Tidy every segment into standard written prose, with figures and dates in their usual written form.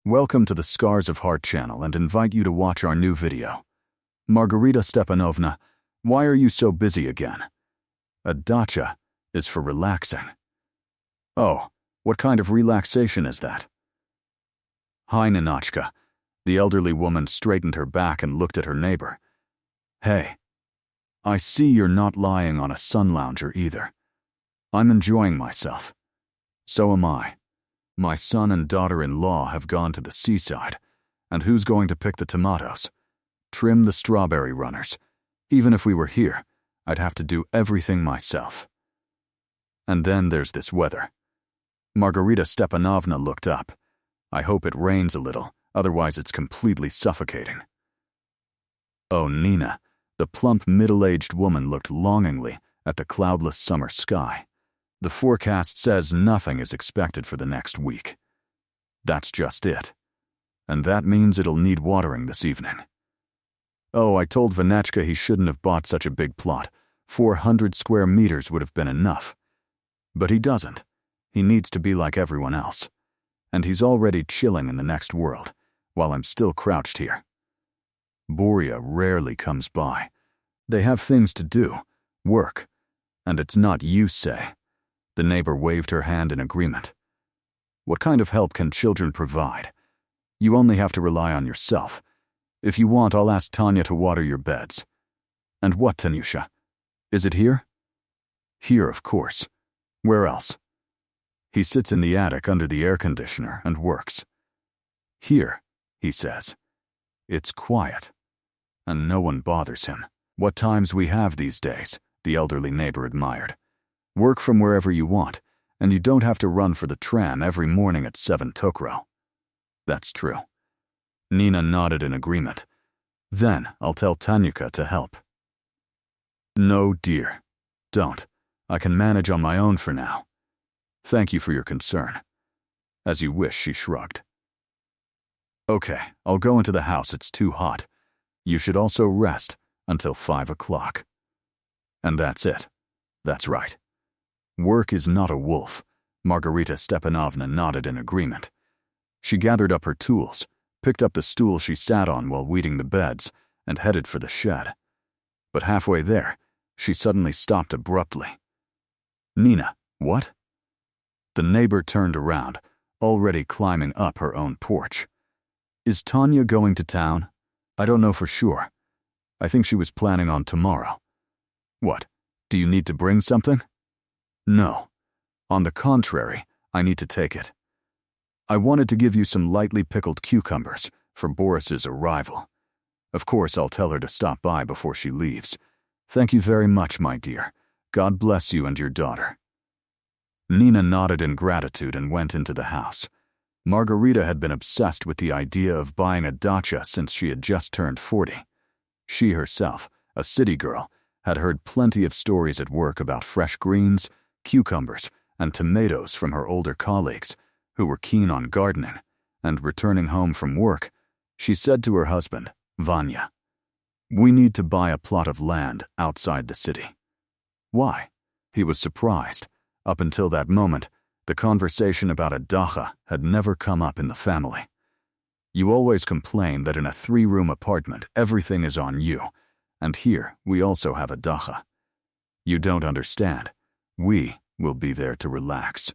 Welcome to the Scars of Heart channel and invite you to watch our new video. Margarita Stepanovna, why are you so busy again? A dacha is for relaxing. Oh, what kind of relaxation is that? Hi, Ninotchka. The elderly woman straightened her back and looked at her neighbor. Hey, I see you're not lying on a sun lounger either. I'm enjoying myself. So am I. My son and daughter-in-law have gone to the seaside, and who's going to pick the tomatoes? Trim the strawberry runners. Even if we were here, I'd have to do everything myself. And then there's this weather. Margarita Stepanovna looked up. I hope it rains a little, otherwise it's completely suffocating. Oh, Nina, the plump middle-aged woman looked longingly at the cloudless summer sky. The forecast says nothing is expected for the next week. That's just it. And that means it'll need watering this evening. Oh, I told Vanechka he shouldn't have bought such a big plot. 400 square meters would have been enough. But he doesn't. He needs to be like everyone else. And he's already chilling in the next world, while I'm still crouched here. Boria rarely comes by. They have things to do, work, and it's not you, Say. The neighbor waved her hand in agreement. What kind of help can children provide? You only have to rely on yourself. If you want, I'll ask Tanya to water your beds. And what, Tanyusha? Is it here? Here, of course. Where else? He sits in the attic under the air conditioner and works. Here, he says. It's quiet. And no one bothers him. What times we have these days, the elderly neighbor admired. Work from wherever you want, and you don't have to run for the tram every morning at 7 Tokro. That's true. Nina nodded in agreement. Then I'll tell Tanyuka to help. No, dear. Don't. I can manage on my own for now. Thank you for your concern. As you wish, she shrugged. Okay, I'll go into the house. It's too hot. You should also rest until 5 o'clock. And that's it. That's right. Work is not a wolf. Margarita Stepanovna nodded in agreement. She gathered up her tools, picked up the stool she sat on while weeding the beds, and headed for the shed. But halfway there, she suddenly stopped abruptly. Nina, what? The neighbor turned around, already climbing up her own porch. Is Tanya going to town? I don't know for sure. I think she was planning on tomorrow. What, do you need to bring something? No. On the contrary, I need to take it. I wanted to give you some lightly pickled cucumbers for Boris's arrival. Of course, I'll tell her to stop by before she leaves. Thank you very much, my dear. God bless you and your daughter. Nina nodded in gratitude and went into the house. Margarita had been obsessed with the idea of buying a dacha since she had just turned 40. She herself, a city girl, had heard plenty of stories at work about fresh greens, cucumbers, and tomatoes from her older colleagues, who were keen on gardening, and returning home from work, she said to her husband, Vanya, "We need to buy a plot of land outside the city." Why? He was surprised. Up until that moment, the conversation about a dacha had never come up in the family. You always complain that in a 3-room apartment everything is on you, and here we also have a dacha. You don't understand. We will be there to relax.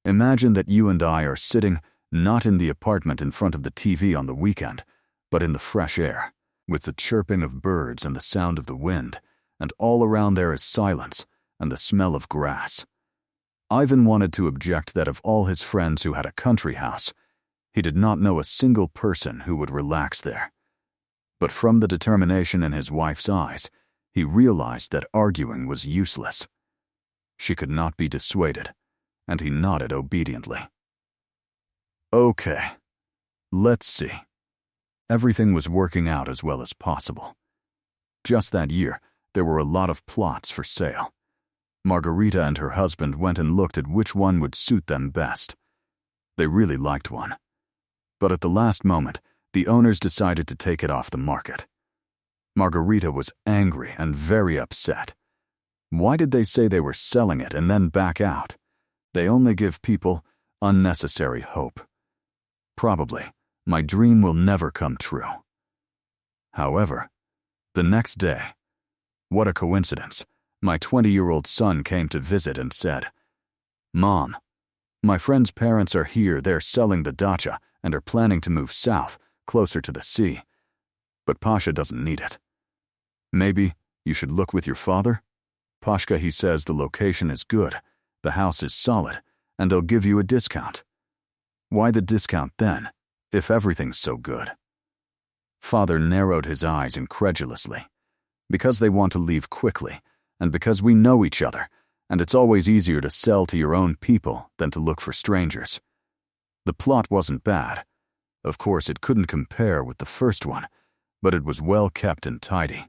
Imagine that you and I are sitting not in the apartment in front of the TV on the weekend, but in the fresh air, with the chirping of birds and the sound of the wind, and all around there is silence and the smell of grass. Ivan wanted to object that of all his friends who had a country house, he did not know a single person who would relax there. But from the determination in his wife's eyes, he realized that arguing was useless. She could not be dissuaded, and he nodded obediently. Okay, let's see. Everything was working out as well as possible. Just that year, there were a lot of plots for sale. Margarita and her husband went and looked at which one would suit them best. They really liked one. But at the last moment, the owners decided to take it off the market. Margarita was angry and very upset. Why did they say they were selling it and then back out? They only give people unnecessary hope. Probably, my dream will never come true. However, the next day, what a coincidence, my 20-year-old son came to visit and said, "Mom, my friend's parents are here. They're selling the dacha and are planning to move south, closer to the sea. But Pasha doesn't need it. Maybe you should look with your father? Pashka, he says the location is good, the house is solid, and they'll give you a discount." Why the discount then, if everything's so good? Father narrowed his eyes incredulously. Because they want to leave quickly, and because we know each other, and it's always easier to sell to your own people than to look for strangers. The plot wasn't bad. Of course, it couldn't compare with the first one, but it was well kept and tidy.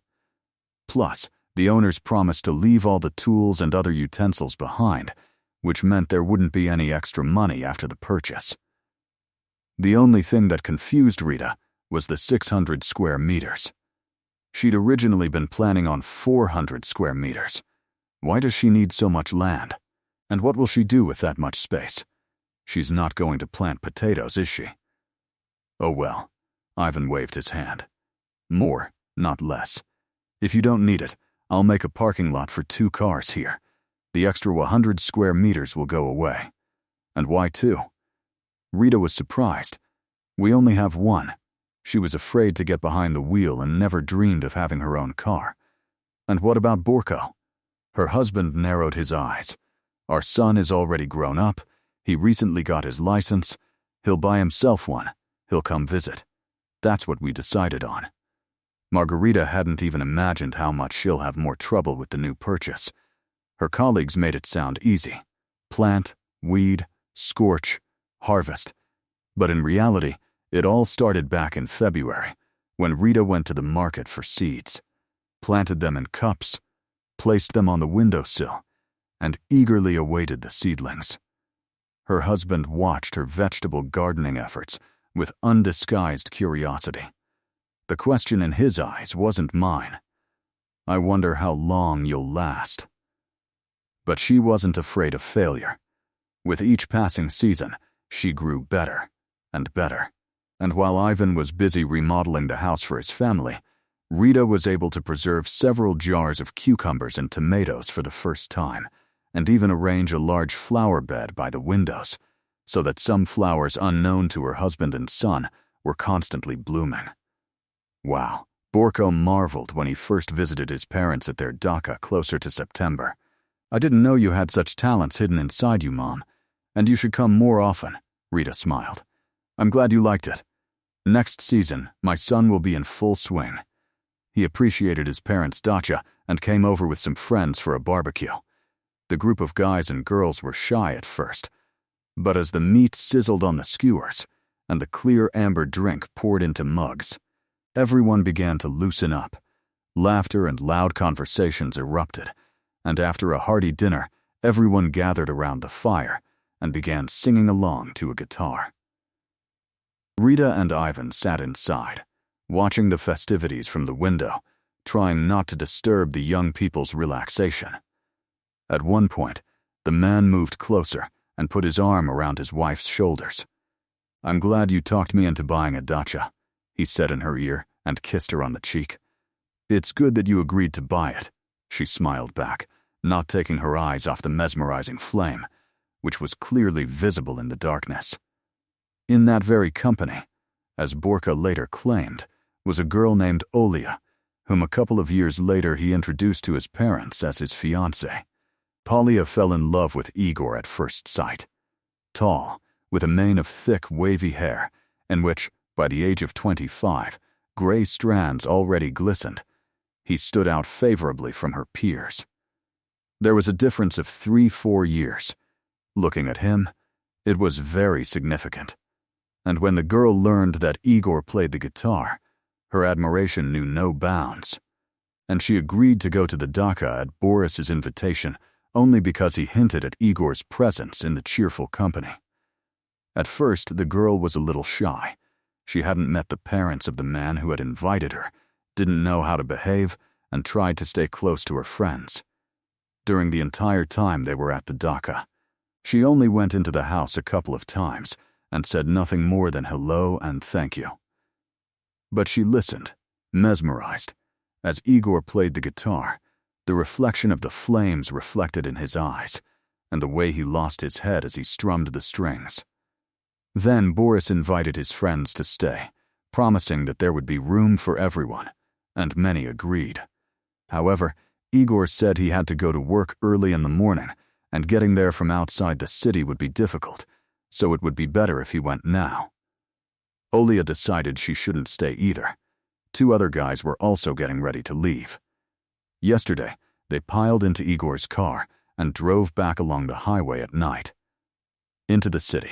Plus, the owners promised to leave all the tools and other utensils behind, which meant there wouldn't be any extra money after the purchase. The only thing that confused Rita was the 600 square meters. She'd originally been planning on 400 square meters. Why does she need so much land? And what will she do with that much space? She's not going to plant potatoes, is she? Oh well, Ivan waved his hand. More, not less. If you don't need it, I'll make a parking lot for 2 cars here. The extra 100 square meters will go away. And why 2? Rita was surprised. We only have 1. She was afraid to get behind the wheel and never dreamed of having her own car. And what about Borko? Her husband narrowed his eyes. Our son is already grown up. He recently got his license. He'll buy himself one. He'll come visit. That's what we decided on. Margarita hadn't even imagined how much she'll have more trouble with the new purchase. Her colleagues made it sound easy. Plant, weed, scorch, harvest. But in reality, it all started back in February, when Rita went to the market for seeds, planted them in cups, placed them on the windowsill, and eagerly awaited the seedlings. Her husband watched her vegetable gardening efforts with undisguised curiosity. The question in his eyes wasn't mine. I wonder how long you'll last. But she wasn't afraid of failure. With each passing season, she grew better and better. And while Ivan was busy remodeling the house for his family, Rita was able to preserve several jars of cucumbers and tomatoes for the first time, and even arrange a large flower bed by the windows, so that some flowers unknown to her husband and son were constantly blooming. Wow, Borko marveled when he first visited his parents at their dacha closer to September. "I didn't know you had such talents hidden inside you, Mom, and you should come more often," Rita smiled. "I'm glad you liked it. Next season, my son will be in full swing." He appreciated his parents' dacha and came over with some friends for a barbecue. The group of guys and girls were shy at first, but as the meat sizzled on the skewers and the clear amber drink poured into mugs, everyone began to loosen up. Laughter and loud conversations erupted, and after a hearty dinner, everyone gathered around the fire and began singing along to a guitar. Rita and Ivan sat inside, watching the festivities from the window, trying not to disturb the young people's relaxation. At one point, the man moved closer and put his arm around his wife's shoulders. "I'm glad you talked me into buying a dacha," he said in her ear and kissed her on the cheek. "It's good that you agreed to buy it," she smiled back, not taking her eyes off the mesmerizing flame, which was clearly visible in the darkness. In that very company, as Borka later claimed, was a girl named Olia, whom a couple of years later he introduced to his parents as his fiancée. Polya fell in love with Igor at first sight. Tall, with a mane of thick, wavy hair, in which, by the age of 25, gray strands already glistened, he stood out favorably from her peers. There was a difference of 3-4 years. Looking at him, it was very significant. And when the girl learned that Igor played the guitar, her admiration knew no bounds. And she agreed to go to the dacha at Boris's invitation only because he hinted at Igor's presence in the cheerful company. At first, the girl was a little shy. She hadn't met the parents of the man who had invited her, didn't know how to behave, and tried to stay close to her friends. During the entire time they were at the dacha, she only went into the house a couple of times and said nothing more than hello and thank you. But she listened, mesmerized, as Igor played the guitar, the reflection of the flames reflected in his eyes, and the way he lost his head as he strummed the strings. Then Boris invited his friends to stay, promising that there would be room for everyone, and many agreed. However, Igor said he had to go to work early in the morning, and getting there from outside the city would be difficult, so it would be better if he went now. Olga decided she shouldn't stay either. 2 other guys were also getting ready to leave. Yesterday, they piled into Igor's car and drove back along the highway at night, into the city.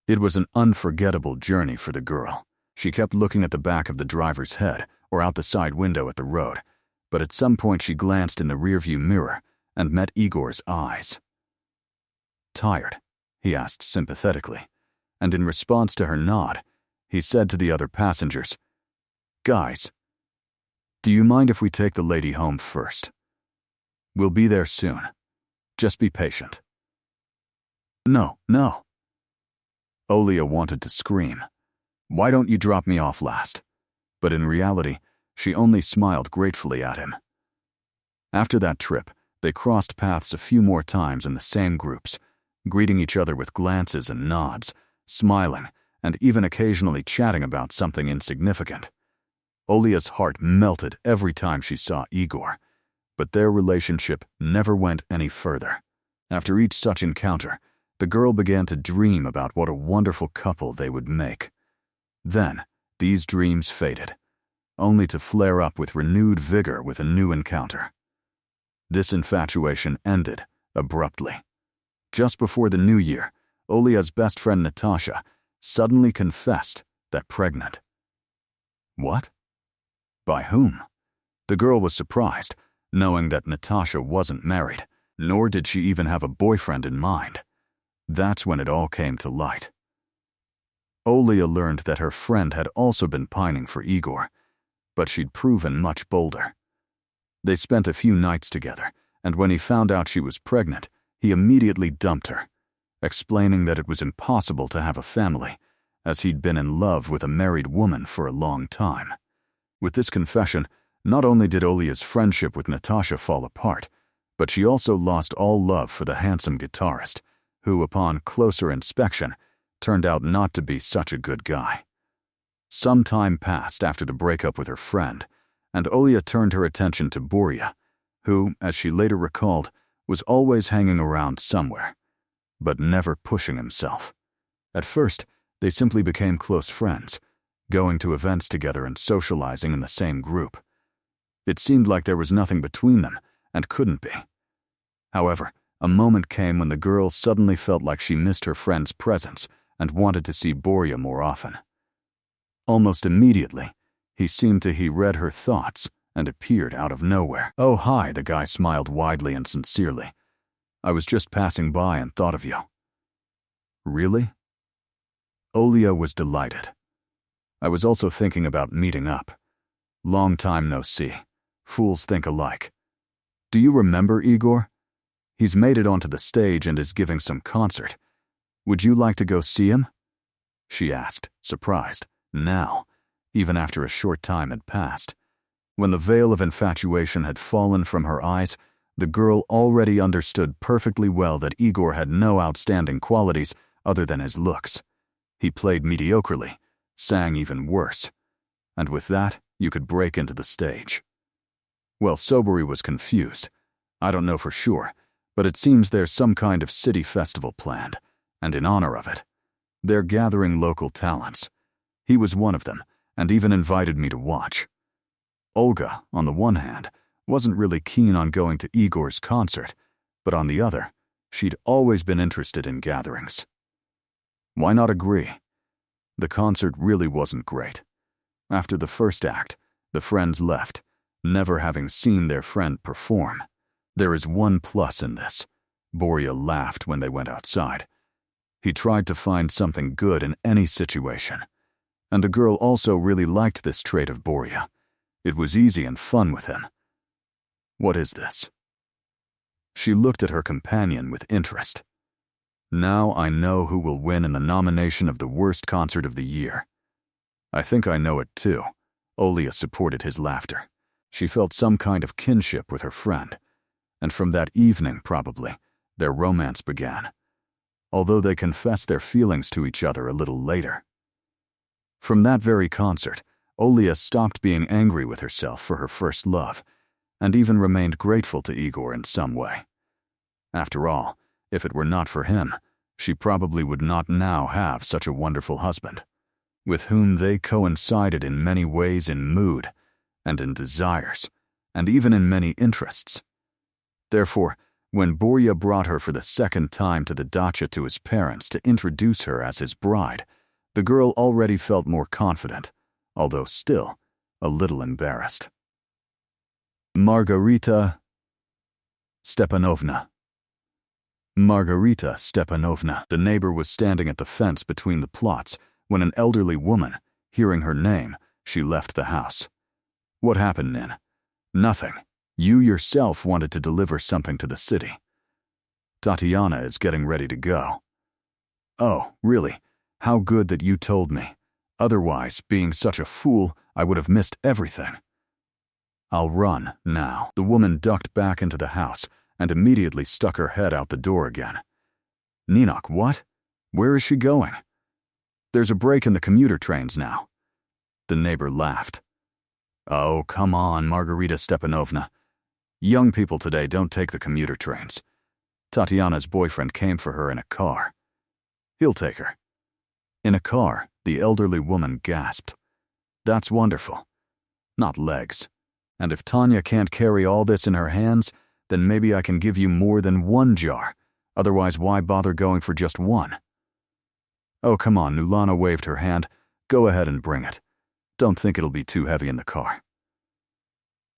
It was an unforgettable journey for the girl. She kept looking at the back of the driver's head or out the side window at the road, but at some point she glanced in the rearview mirror and met Igor's eyes. "Tired?" he asked sympathetically, and in response to her nod, he said to the other passengers, "Guys, do you mind if we take the lady home first? We'll be there soon. Just be patient." "No, no." Olga wanted to scream. "Why don't you drop me off last?" But in reality, she only smiled gratefully at him. After that trip, they crossed paths a few more times in the same groups, greeting each other with glances and nods, smiling, and even occasionally chatting about something insignificant. Olga's heart melted every time she saw Igor, but their relationship never went any further. After each such encounter, the girl began to dream about what a wonderful couple they would make. Then, these dreams faded, only to flare up with renewed vigor with a new encounter. This infatuation ended abruptly. Just before the new year, Olga's best friend Natasha suddenly confessed that pregnant. What? By whom? The girl was surprised, knowing that Natasha wasn't married, nor did she even have a boyfriend in mind. That's when it all came to light. Olga learned that her friend had also been pining for Igor, but she'd proven much bolder. They spent a few nights together, and when he found out she was pregnant, he immediately dumped her, explaining that it was impossible to have a family, as he'd been in love with a married woman for a long time. With this confession, not only did Olga's friendship with Natasha fall apart, but she also lost all love for the handsome guitarist, who, upon closer inspection, turned out not to be such a good guy. Some time passed after the breakup with her friend, and Olga turned her attention to Borya, who, as she later recalled, was always hanging around somewhere, but never pushing himself. At first, they simply became close friends, going to events together and socializing in the same group. It seemed like there was nothing between them, and couldn't be. However, a moment came when the girl suddenly felt like she missed her friend's presence and wanted to see Borya more often. Almost immediately, he seemed to he read her thoughts and appeared out of nowhere. "Oh, hi," the guy smiled widely and sincerely. "I was just passing by and thought of you." "Really?" Olga was delighted. "I was also thinking about meeting up. Long time no see. Fools think alike. Do you remember Igor? He's made it onto the stage and is giving some concert. Would you like to go see him?" she asked, surprised, now, even after a short time had passed. When the veil of infatuation had fallen from her eyes, the girl already understood perfectly well that Igor had no outstanding qualities other than his looks. He played mediocrely, sang even worse, and with that, you could break into the stage. Well, Sobori was confused. I don't know for sure, but it seems there's some kind of city festival planned, and in honor of it, they're gathering local talents. He was one of them, and even invited me to watch. Olga, on the one hand, wasn't really keen on going to Igor's concert, but on the other, she'd always been interested in gatherings. Why not agree? The concert really wasn't great. After the first act, the friends left, never having seen their friend perform. There is one plus in this. Borya laughed when they went outside. He tried to find something good in any situation. And the girl also really liked this trait of Borya. It was easy and fun with him. What is this? She looked at her companion with interest. Now I know who will win in the nomination of the worst concert of the year. I think I know it too. Olga supported his laughter. She felt some kind of kinship with her friend, and from that evening, probably, their romance began, although they confessed their feelings to each other a little later. From that very concert, Olga stopped being angry with herself for her first love, and even remained grateful to Igor in some way. After all, if it were not for him, she probably would not now have such a wonderful husband, with whom they coincided in many ways in mood, and in desires, and even in many interests. Therefore, when Borya brought her for the second time to the dacha to his parents to introduce her as his bride, the girl already felt more confident, although still a little embarrassed. Margarita Stepanovna. Margarita Stepanovna. The neighbor was standing at the fence between the plots when an elderly woman, hearing her name, she left the house. What happened, Nin? Nothing. You yourself wanted to deliver something to the city. Tatiana is getting ready to go. Oh, really? How good that you told me. Otherwise, being such a fool, I would have missed everything. I'll run, now. The woman ducked back into the house and immediately stuck her head out the door again. Ninok, what? Where is she going? There's a break in the commuter trains now. The neighbor laughed. Oh, come on, Margarita Stepanovna. Young people today don't take the commuter trains. Tatiana's boyfriend came for her in a car. He'll take her. In a car, the elderly woman gasped. That's wonderful. Not legs. And if Tanya can't carry all this in her hands, then maybe I can give you more than one jar. Otherwise, why bother going for just one? Oh, come on, Nulana waved her hand. Go ahead and bring it. Don't think it'll be too heavy in the car.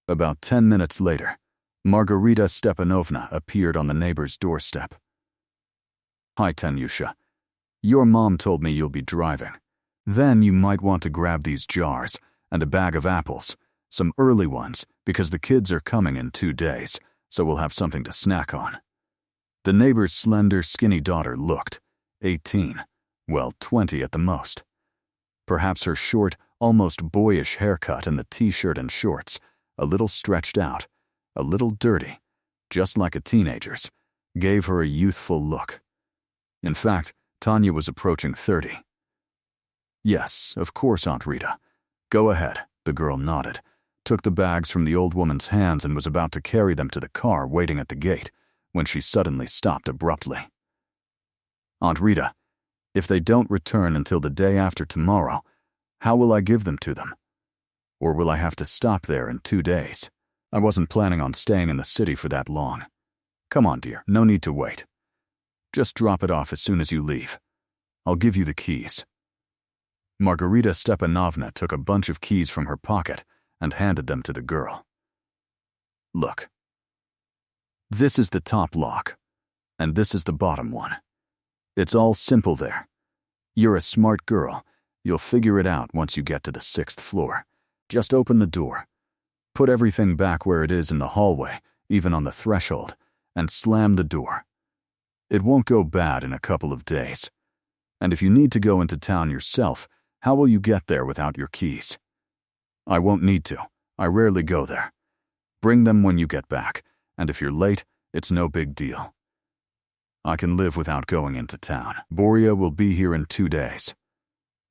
About 10 minutes later, Margarita Stepanovna appeared on the neighbor's doorstep. Hi, Tanyusha. Your mom told me you'll be driving. Then you might want to grab these jars and a bag of apples, some early ones, because the kids are coming in 2 days, so we'll have something to snack on. The neighbor's slender, skinny daughter looked 18, well, 20 at the most. Perhaps her short, almost boyish haircut and the t-shirt and shorts, a little stretched out, a little dirty, just like a teenager's, gave her a youthful look. In fact, Tanya was approaching 30. Yes, of course, Aunt Rita. Go ahead, the girl nodded, took the bags from the old woman's hands and was about to carry them to the car waiting at the gate, when she suddenly stopped abruptly. Aunt Rita, if they don't return until the day after tomorrow, how will I give them to them? Or will I have to stop there in 2 days? I wasn't planning on staying in the city for that long. Come on, dear, no need to wait. Just drop it off as soon as you leave. I'll give you the keys. Margarita Stepanovna took a bunch of keys from her pocket and handed them to the girl. Look. This is the top lock, and this is the bottom one. It's all simple there. You're a smart girl. You'll figure it out once you get to the 6th floor. Just open the door. Put everything back where it is in the hallway, even on the threshold, and slam the door. It won't go bad in a couple of days. And if you need to go into town yourself, how will you get there without your keys? I won't need to. I rarely go there. Bring them when you get back, and if you're late, it's no big deal. I can live without going into town. Borya will be here in 2 days.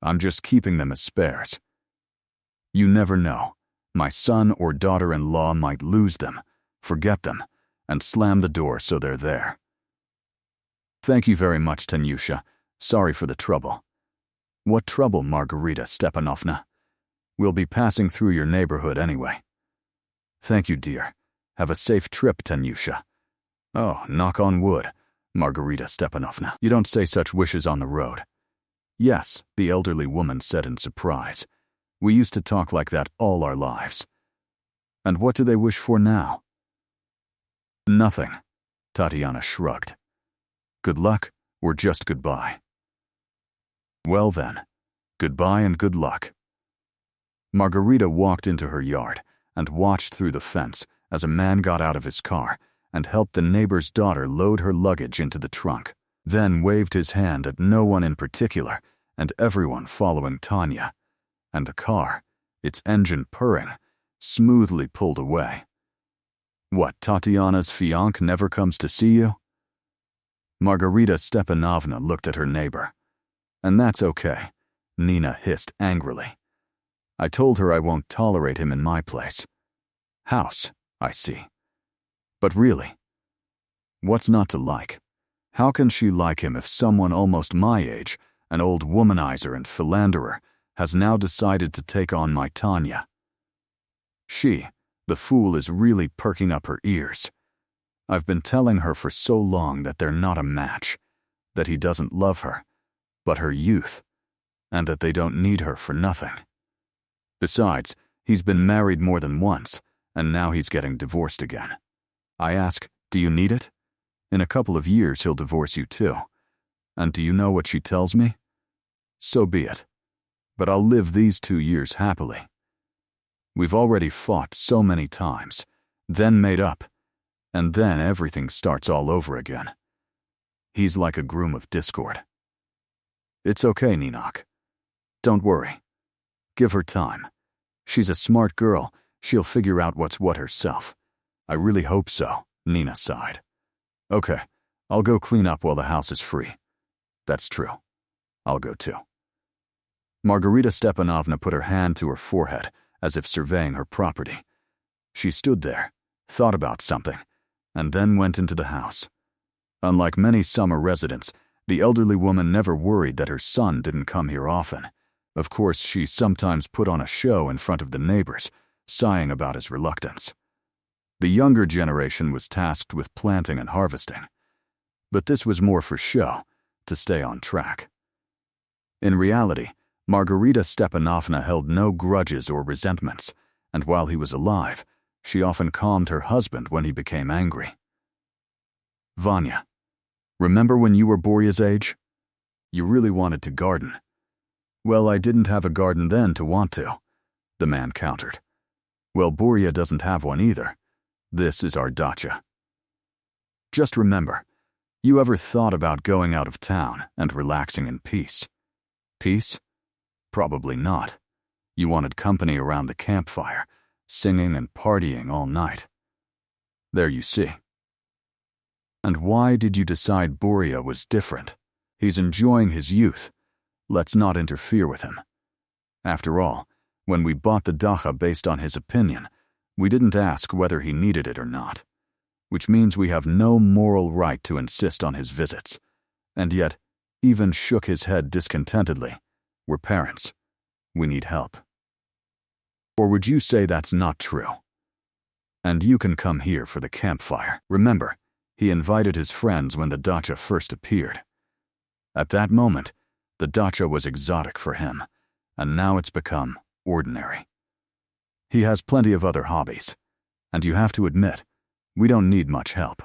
I'm just keeping them as spares. You never know. My son or daughter-in-law might lose them, forget them, and slam the door so they're there. Thank you very much, Tanyusha. Sorry for the trouble. What trouble, Margarita Stepanovna? We'll be passing through your neighborhood anyway. Thank you, dear. Have a safe trip, Tanyusha. Oh, knock on wood, Margarita Stepanovna. You don't say such wishes on the road. Yes, the elderly woman said in surprise. We used to talk like that all our lives. And what do they wish for now? Nothing, Tatiana shrugged. Good luck, or just goodbye? Well then, goodbye and good luck. Margarita walked into her yard and watched through the fence as a man got out of his car and helped the neighbor's daughter load her luggage into the trunk. then waved his hand at no one in particular and everyone following Tanya, and the car, its engine purring, smoothly pulled away. What, Tatiana's fiancé never comes to see you? Margarita Stepanovna looked at her neighbor. And that's okay, Nina hissed angrily. I told her I won't tolerate him in my place. House, I see. But really, what's not to like? How can she like him if someone almost my age, an old womanizer and philanderer, has now decided to take on my Tanya? She, the fool, is really perking up her ears. I've been telling her for so long that they're not a match, that he doesn't love her, but her youth, and that they don't need her for nothing. Besides, he's been married more than once, and now he's getting divorced again. I ask, do you need it? In a couple of years he'll divorce you too. And do you know what she tells me? So be it. But I'll live these 2 years happily. We've already fought so many times, then made up, and then everything starts all over again. He's like a groom of discord. It's okay, Ninok. Don't worry. Give her time. She's a smart girl. She'll figure out what's what herself. I really hope so, Nina sighed. Okay, I'll go clean up while the house is free. That's true. I'll go too. Margarita Stepanovna put her hand to her forehead as if surveying her property. She stood there, thought about something, and then went into the house. Unlike many summer residents, the elderly woman never worried that her son didn't come here often. Of course, she sometimes put on a show in front of the neighbors, sighing about his reluctance. The younger generation was tasked with planting and harvesting. But this was more for show, to stay on track. In reality, Margarita Stepanovna held no grudges or resentments, and while he was alive, she often calmed her husband when he became angry. Vanya, remember when you were Borya's age? You really wanted to garden. Well, I didn't have a garden then to want to, the man countered. Well, Borya doesn't have one either. This is our dacha. Just remember, you ever thought about going out of town and relaxing in peace? Peace? Probably not. You wanted company around the campfire, singing and partying all night. There you see. And why did you decide Borya was different? He's enjoying his youth. Let's not interfere with him. After all, when we bought the dacha based on his opinion, we didn't ask whether he needed it or not, which means we have no moral right to insist on his visits, and yet even shook his head discontentedly. We're parents. We need help. Or would you say that's not true? And you can come here for the campfire. Remember, he invited his friends when the dacha first appeared. At that moment, the dacha was exotic for him, and now it's become ordinary. He has plenty of other hobbies, and you have to admit, we don't need much help.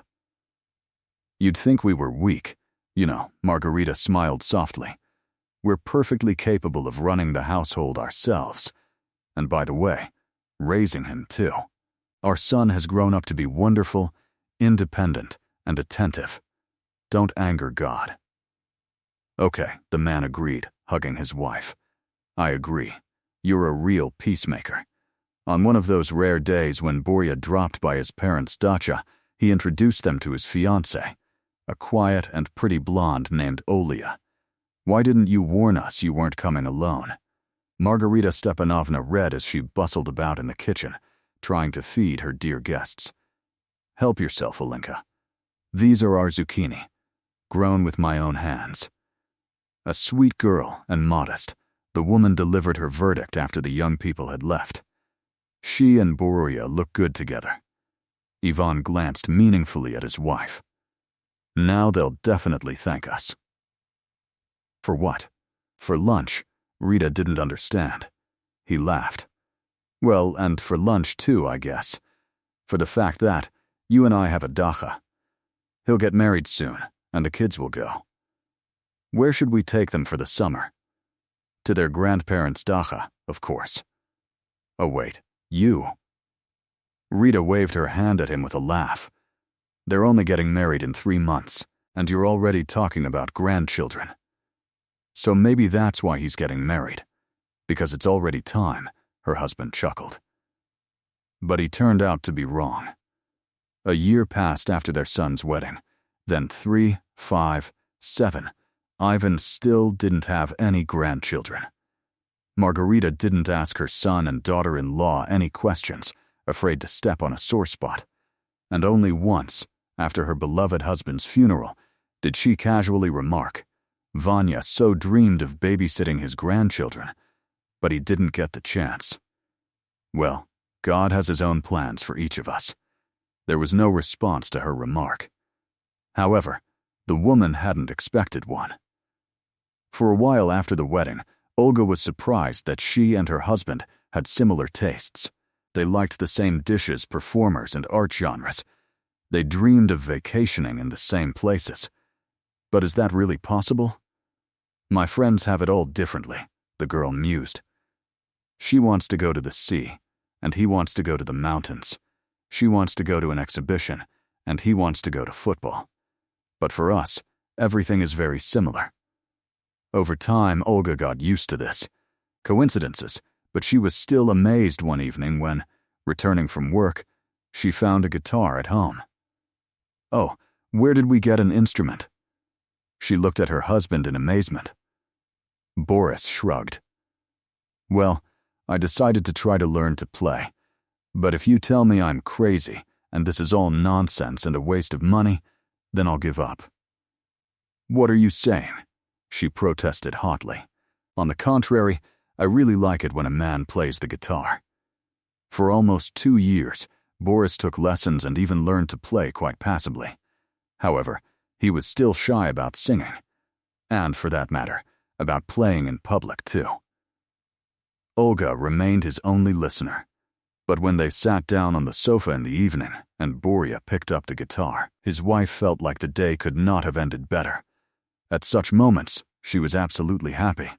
You'd think we were weak. You know, Margarita smiled softly. We're perfectly capable of running the household ourselves. And by the way, raising him too. Our son has grown up to be wonderful, independent, and attentive. Don't anger God. Okay, the man agreed, hugging his wife. I agree. You're a real peacemaker. On one of those rare days when Borya dropped by his parents' dacha, he introduced them to his fiancée, a quiet and pretty blonde named Olia. Why didn't you warn us you weren't coming alone? Margarita Stepanovna read as she bustled about in the kitchen, trying to feed her dear guests. Help yourself, Olenka. These are our zucchini, grown with my own hands. A sweet girl and modest, the woman delivered her verdict after the young people had left. She and Borya look good together. Ivan glanced meaningfully at his wife. Now they'll definitely thank us. For what? For lunch? Rita didn't understand. He laughed. Well, and for lunch too, I guess. For the fact that you and I have a dacha. He'll get married soon, and the kids will go. Where should we take them for the summer? To their grandparents' dacha, of course. Oh wait, you. Rita waved her hand at him with a laugh. They're only getting married in 3 months, and you're already talking about grandchildren. So maybe that's why he's getting married, because it's already time, her husband chuckled. But he turned out to be wrong. A year passed after their son's wedding, then 3, 5, 7. Ivan still didn't have any grandchildren. Margarita didn't ask her son and daughter-in-law any questions, afraid to step on a sore spot. And only once, after her beloved husband's funeral, did she casually remark, Vanya so dreamed of babysitting his grandchildren, but he didn't get the chance. Well, God has his own plans for each of us. There was no response to her remark. However, the woman hadn't expected one. For a while after the wedding, Olga was surprised that she and her husband had similar tastes. They liked the same dishes, performers, and art genres. They dreamed of vacationing in the same places. But is that really possible? My friends have it all differently, the girl mused. She wants to go to the sea, and he wants to go to the mountains. She wants to go to an exhibition, and he wants to go to football. But for us, everything is very similar. Over time, Olga got used to this. Coincidences, but she was still amazed one evening when, returning from work, she found a guitar at home. Oh, where did we get an instrument? She looked at her husband in amazement. Boris shrugged. Well, I decided to try to learn to play. But if you tell me I'm crazy, and this is all nonsense and a waste of money, then I'll give up. What are you saying? She protested hotly. On the contrary, I really like it when a man plays the guitar. For almost 2 years, Boris took lessons and even learned to play quite passably. However, he was still shy about singing. And, for that matter, about playing in public, too. Olga remained his only listener. But when they sat down on the sofa in the evening and Boria picked up the guitar, his wife felt like the day could not have ended better. At such moments, she was absolutely happy.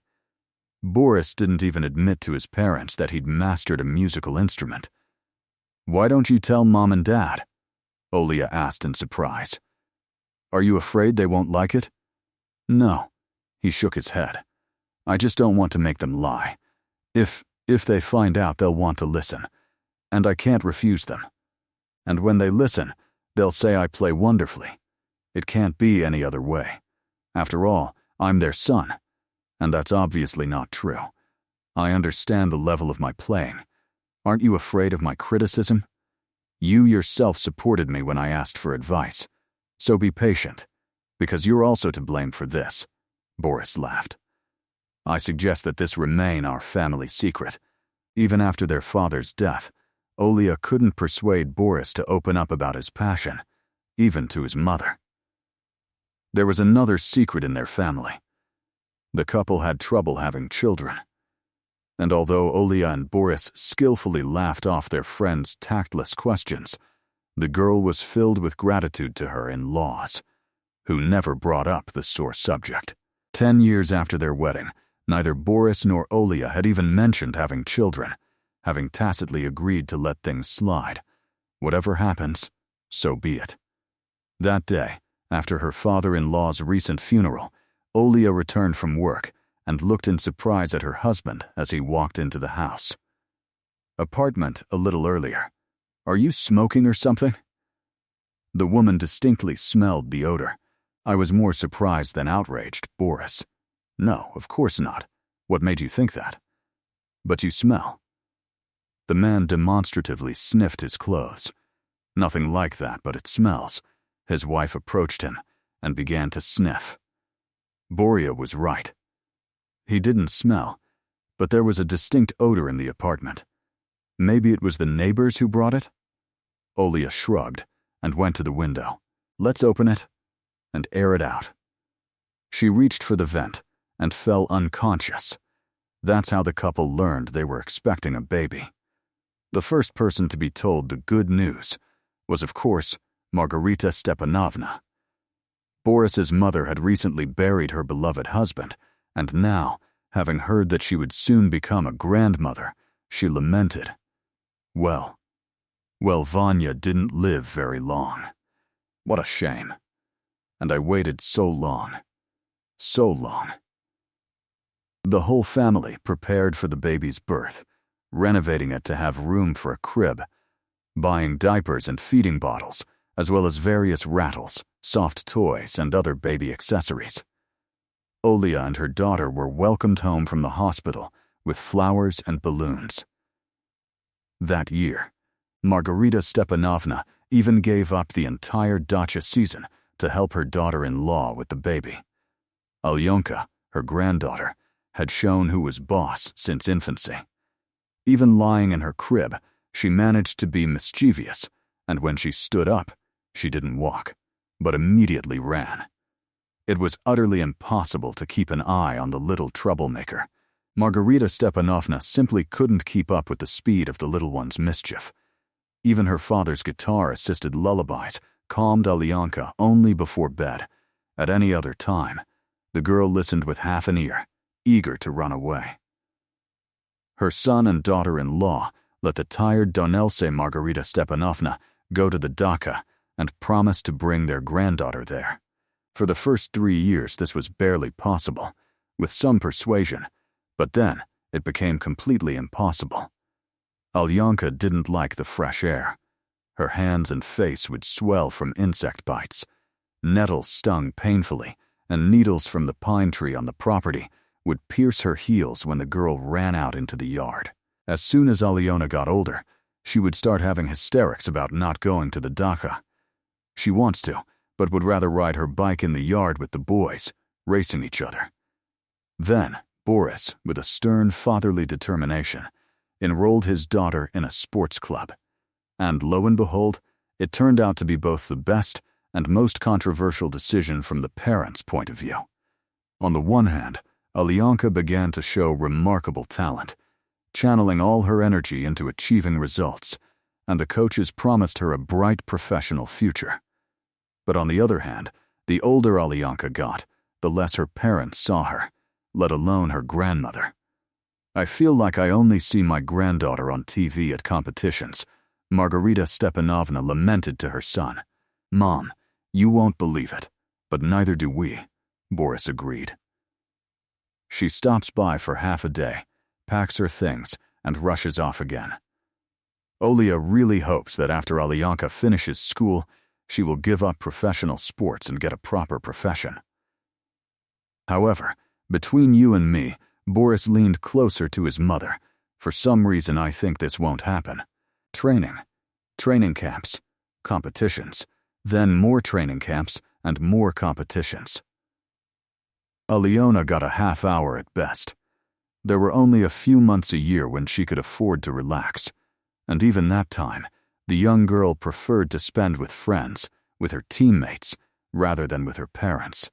Boris didn't even admit to his parents that he'd mastered a musical instrument. Why don't you tell Mom and Dad? Olia asked in surprise. Are you afraid they won't like it? No. He shook his head. I just don't want to make them lie. If they find out, they'll want to listen. And I can't refuse them. And when they listen, they'll say I play wonderfully. It can't be any other way. After all, I'm their son. And that's obviously not true. I understand the level of my playing. Aren't you afraid of my criticism? You yourself supported me when I asked for advice. So be patient, because you're also to blame for this. Boris laughed. I suggest that this remain our family secret. Even after their father's death, Olia couldn't persuade Boris to open up about his passion, even to his mother. There was another secret in their family. The couple had trouble having children. And although Olia and Boris skillfully laughed off their friend's tactless questions, the girl was filled with gratitude to her in-laws, who never brought up the sore subject. 10 years after their wedding, neither Boris nor Olia had even mentioned having children, having tacitly agreed to let things slide. Whatever happens, so be it. That day, after her father-in-law's recent funeral, Olia returned from work and looked in surprise at her husband as he walked into the house. Apartment a little earlier. Are you smoking or something? The woman distinctly smelled the odor. I was more surprised than outraged, Boris. No, of course not. What made you think that? But you smell. The man demonstratively sniffed his clothes. Nothing like that, but it smells. His wife approached him and began to sniff. Boria was right. He didn't smell, but there was a distinct odor in the apartment. Maybe it was the neighbors who brought it? Olia shrugged and went to the window. Let's open it and air it out. She reached for the vent and fell unconscious. That's how the couple learned they were expecting a baby. The first person to be told the good news was, of course, Margarita Stepanovna. Boris's mother had recently buried her beloved husband, and now, having heard that she would soon become a grandmother, she lamented. Well, Vanya didn't live very long. What a shame. and I waited so long. So long. The whole family prepared for the baby's birth, renovating it to have room for a crib, buying diapers and feeding bottles, as well as various rattles, soft toys, and other baby accessories. Olia and her daughter were welcomed home from the hospital with flowers and balloons. That year, Margarita Stepanovna even gave up the entire dacha season to help her daughter-in-law with the baby. Alyonka, her granddaughter, had shown who was boss since infancy. Even lying in her crib, she managed to be mischievous, and when she stood up, she didn't walk, but immediately ran. It was utterly impossible to keep an eye on the little troublemaker. Margarita Stepanovna simply couldn't keep up with the speed of the little one's mischief. Even her father's guitar-assisted lullabies calmed Alyonka only before bed. At any other time, the girl listened with half an ear, eager to run away. Her son and daughter-in-law let the tired Donelse Margarita Stepanovna go to the dacha and promised to bring their granddaughter there. For the first 3 years this was barely possible, with some persuasion, but then it became completely impossible. Alyonka didn't like the fresh air. Her hands and face would swell from insect bites. Nettles stung painfully, and needles from the pine tree on the property would pierce her heels when the girl ran out into the yard. As soon as Alyona got older, she would start having hysterics about not going to the dacha. She wants to, but would rather ride her bike in the yard with the boys, racing each other. Then, Boris, with a stern fatherly determination, enrolled his daughter in a sports club. And lo and behold, it turned out to be both the best and most controversial decision from the parents' point of view. On the one hand, Alyonka began to show remarkable talent, channeling all her energy into achieving results, and the coaches promised her a bright professional future. But on the other hand, the older Alyonka got, the less her parents saw her, let alone her grandmother. "I feel like I only see my granddaughter on TV at competitions," Margarita Stepanovna lamented to her son. "Mom, you won't believe it, but neither do we," Boris agreed. She stops by for half a day, packs her things, and rushes off again. Olia really hopes that after Alyonka finishes school, she will give up professional sports and get a proper profession. However, between you and me, Boris leaned closer to his mother. For some reason, I think this won't happen. Training camps, competitions, then more training camps and more competitions. Alyona got a half hour at best. There were only a few months a year when she could afford to relax, and even that time, the young girl preferred to spend with friends, with her teammates, rather than with her parents.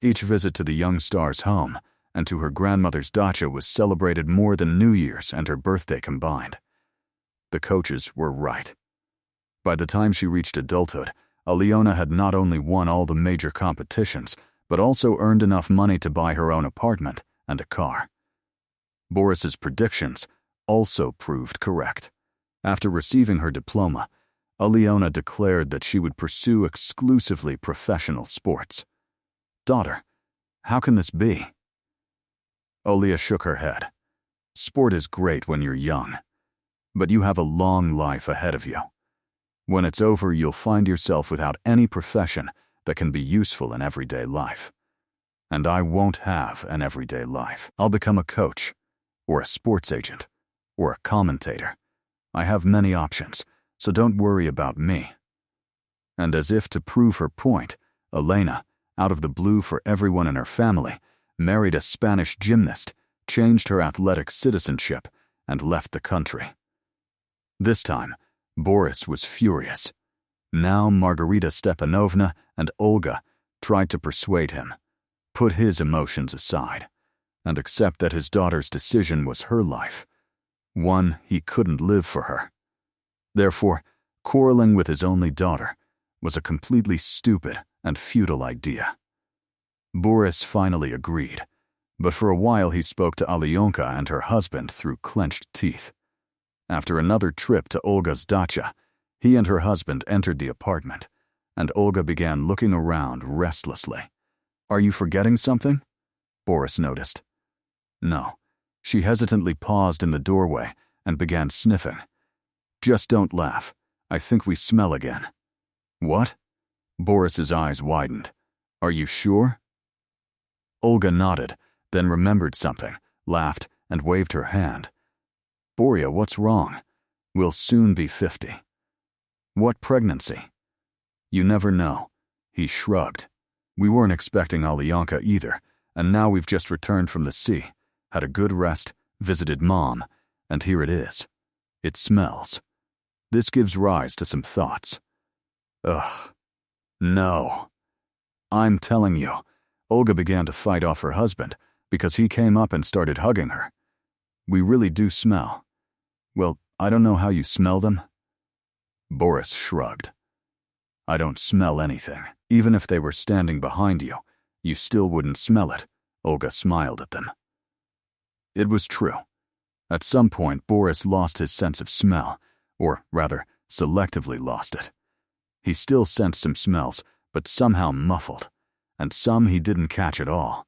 Each visit to the young star's home and to her grandmother's dacha was celebrated more than New Year's and her birthday combined. The coaches were right. By the time she reached adulthood, Alyona had not only won all the major competitions, but also earned enough money to buy her own apartment and a car. Boris's predictions also proved correct. After receiving her diploma, Alyona declared that she would pursue exclusively professional sports. "Daughter, how can this be?" Olia shook her head. "Sport is great when you're young, but you have a long life ahead of you. When it's over, you'll find yourself without any profession that can be useful in everyday life. And I won't have an everyday life. I'll become a coach, or a sports agent, or a commentator. I have many options, so don't worry about me." And as if to prove her point, Elena, out of the blue for everyone in her family, married a Spanish gymnast, changed her athletic citizenship, and left the country. This time, Boris was furious. Now Margarita Stepanovna and Olga tried to persuade him, put his emotions aside, and accept that his daughter's decision was her life, one he couldn't live for her. Therefore, quarreling with his only daughter was a completely stupid and futile idea. Boris finally agreed, but for a while he spoke to Alyonka and her husband through clenched teeth. After another trip to Olga's dacha, he and her husband entered the apartment, and Olga began looking around restlessly. "Are you forgetting something?" Boris noticed. No. She hesitantly paused in the doorway and began sniffing. "Just don't laugh. I think we smell again." "What?" Boris's eyes widened. "Are you sure?" Olga nodded, then remembered something, laughed, and waved her hand. "Boria, what's wrong? We'll soon be 50. "What pregnancy?" "You never know." He shrugged. "We weren't expecting Alyanka either, and now we've just returned from the sea, had a good rest, visited Mom, and here it is. It smells. This gives rise to some thoughts." "Ugh. No." "I'm telling you." Olga began to fight off her husband because he came up and started hugging her. "We really do smell." "Well, I don't know how you smell them." Boris shrugged. "I don't smell anything. Even if they were standing behind you, you still wouldn't smell it." Olga smiled at them. It was true. At some point, Boris lost his sense of smell, or rather, selectively lost it. He still sensed some smells, but somehow muffled, and some he didn't catch at all.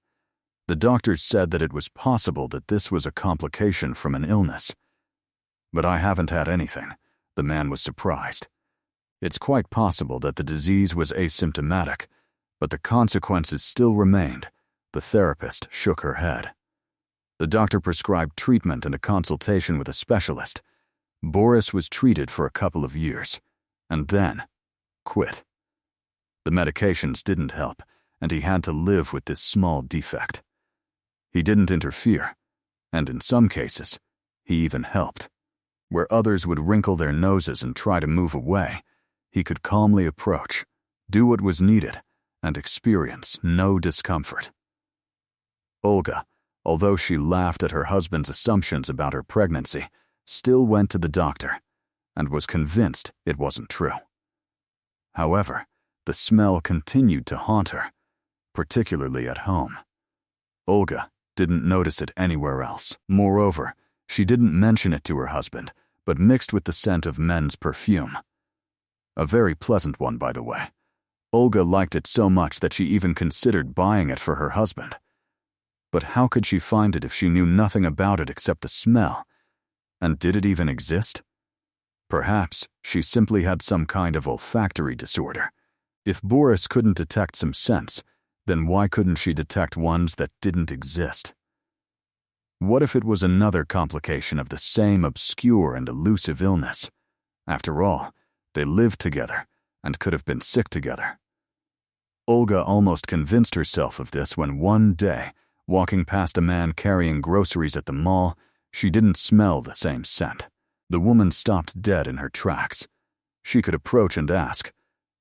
The doctors said that it was possible that this was a complication from an illness. "But I haven't had anything." The man was surprised. "It's quite possible that the disease was asymptomatic, but the consequences still remained." The therapist shook her head. The doctor prescribed treatment and a consultation with a specialist. Boris was treated for a couple of years, and then quit. The medications didn't help, and he had to live with this small defect. He didn't interfere, and in some cases, he even helped. Where others would wrinkle their noses and try to move away, he could calmly approach, do what was needed, and experience no discomfort. Olga, although she laughed at her husband's assumptions about her pregnancy, still went to the doctor and was convinced it wasn't true. However, the smell continued to haunt her, particularly at home. Olga didn't notice it anywhere else. Moreover, she didn't mention it to her husband, but mixed with the scent of men's perfume. A very pleasant one, by the way. Olga liked it so much that she even considered buying it for her husband. But how could she find it if she knew nothing about it except the smell? And did it even exist? Perhaps she simply had some kind of olfactory disorder. If Boris couldn't detect some scents, then why couldn't she detect ones that didn't exist? What if it was another complication of the same obscure and elusive illness? After all, they lived together and could have been sick together. Olga almost convinced herself of this when one day, walking past a man carrying groceries at the mall, she didn't smell the same scent. The woman stopped dead in her tracks. She could approach and ask,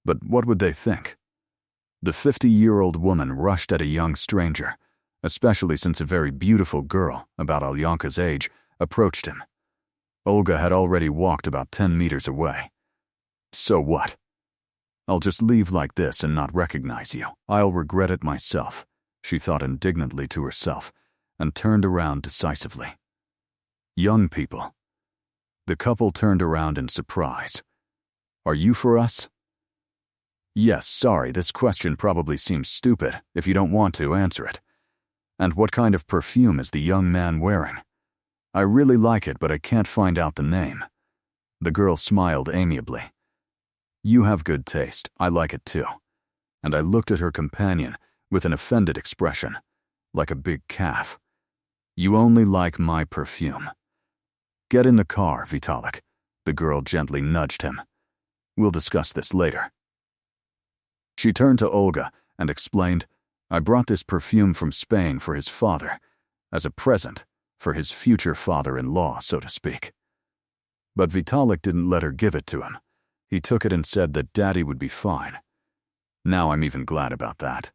but what would they think? The 50-year-old woman rushed at a young stranger, especially since a very beautiful girl, about Alyanka's age, approached him. Olga had already walked about 10 meters away. "So what? I'll just leave like this and not recognize you. I'll regret it myself," she thought indignantly to herself, and turned around decisively. "Young people." The couple turned around in surprise. "Are you for us?" "Yes, sorry, this question probably seems stupid. If you don't want to, answer it. And what kind of perfume is the young man wearing?" "I really like it, but I can't find out the name." The girl smiled amiably. "You have good taste. I like it too." And I looked at her companion with an offended expression, like a big calf. "You only like my perfume." "Get in the car, Vitalik." The girl gently nudged him. "We'll discuss this later." She turned to Olga and explained, "I brought this perfume from Spain for his father, as a present for his future father-in-law, so to speak." But Vitalik didn't let her give it to him. He took it and said that Daddy would be fine. Now I'm even glad about that.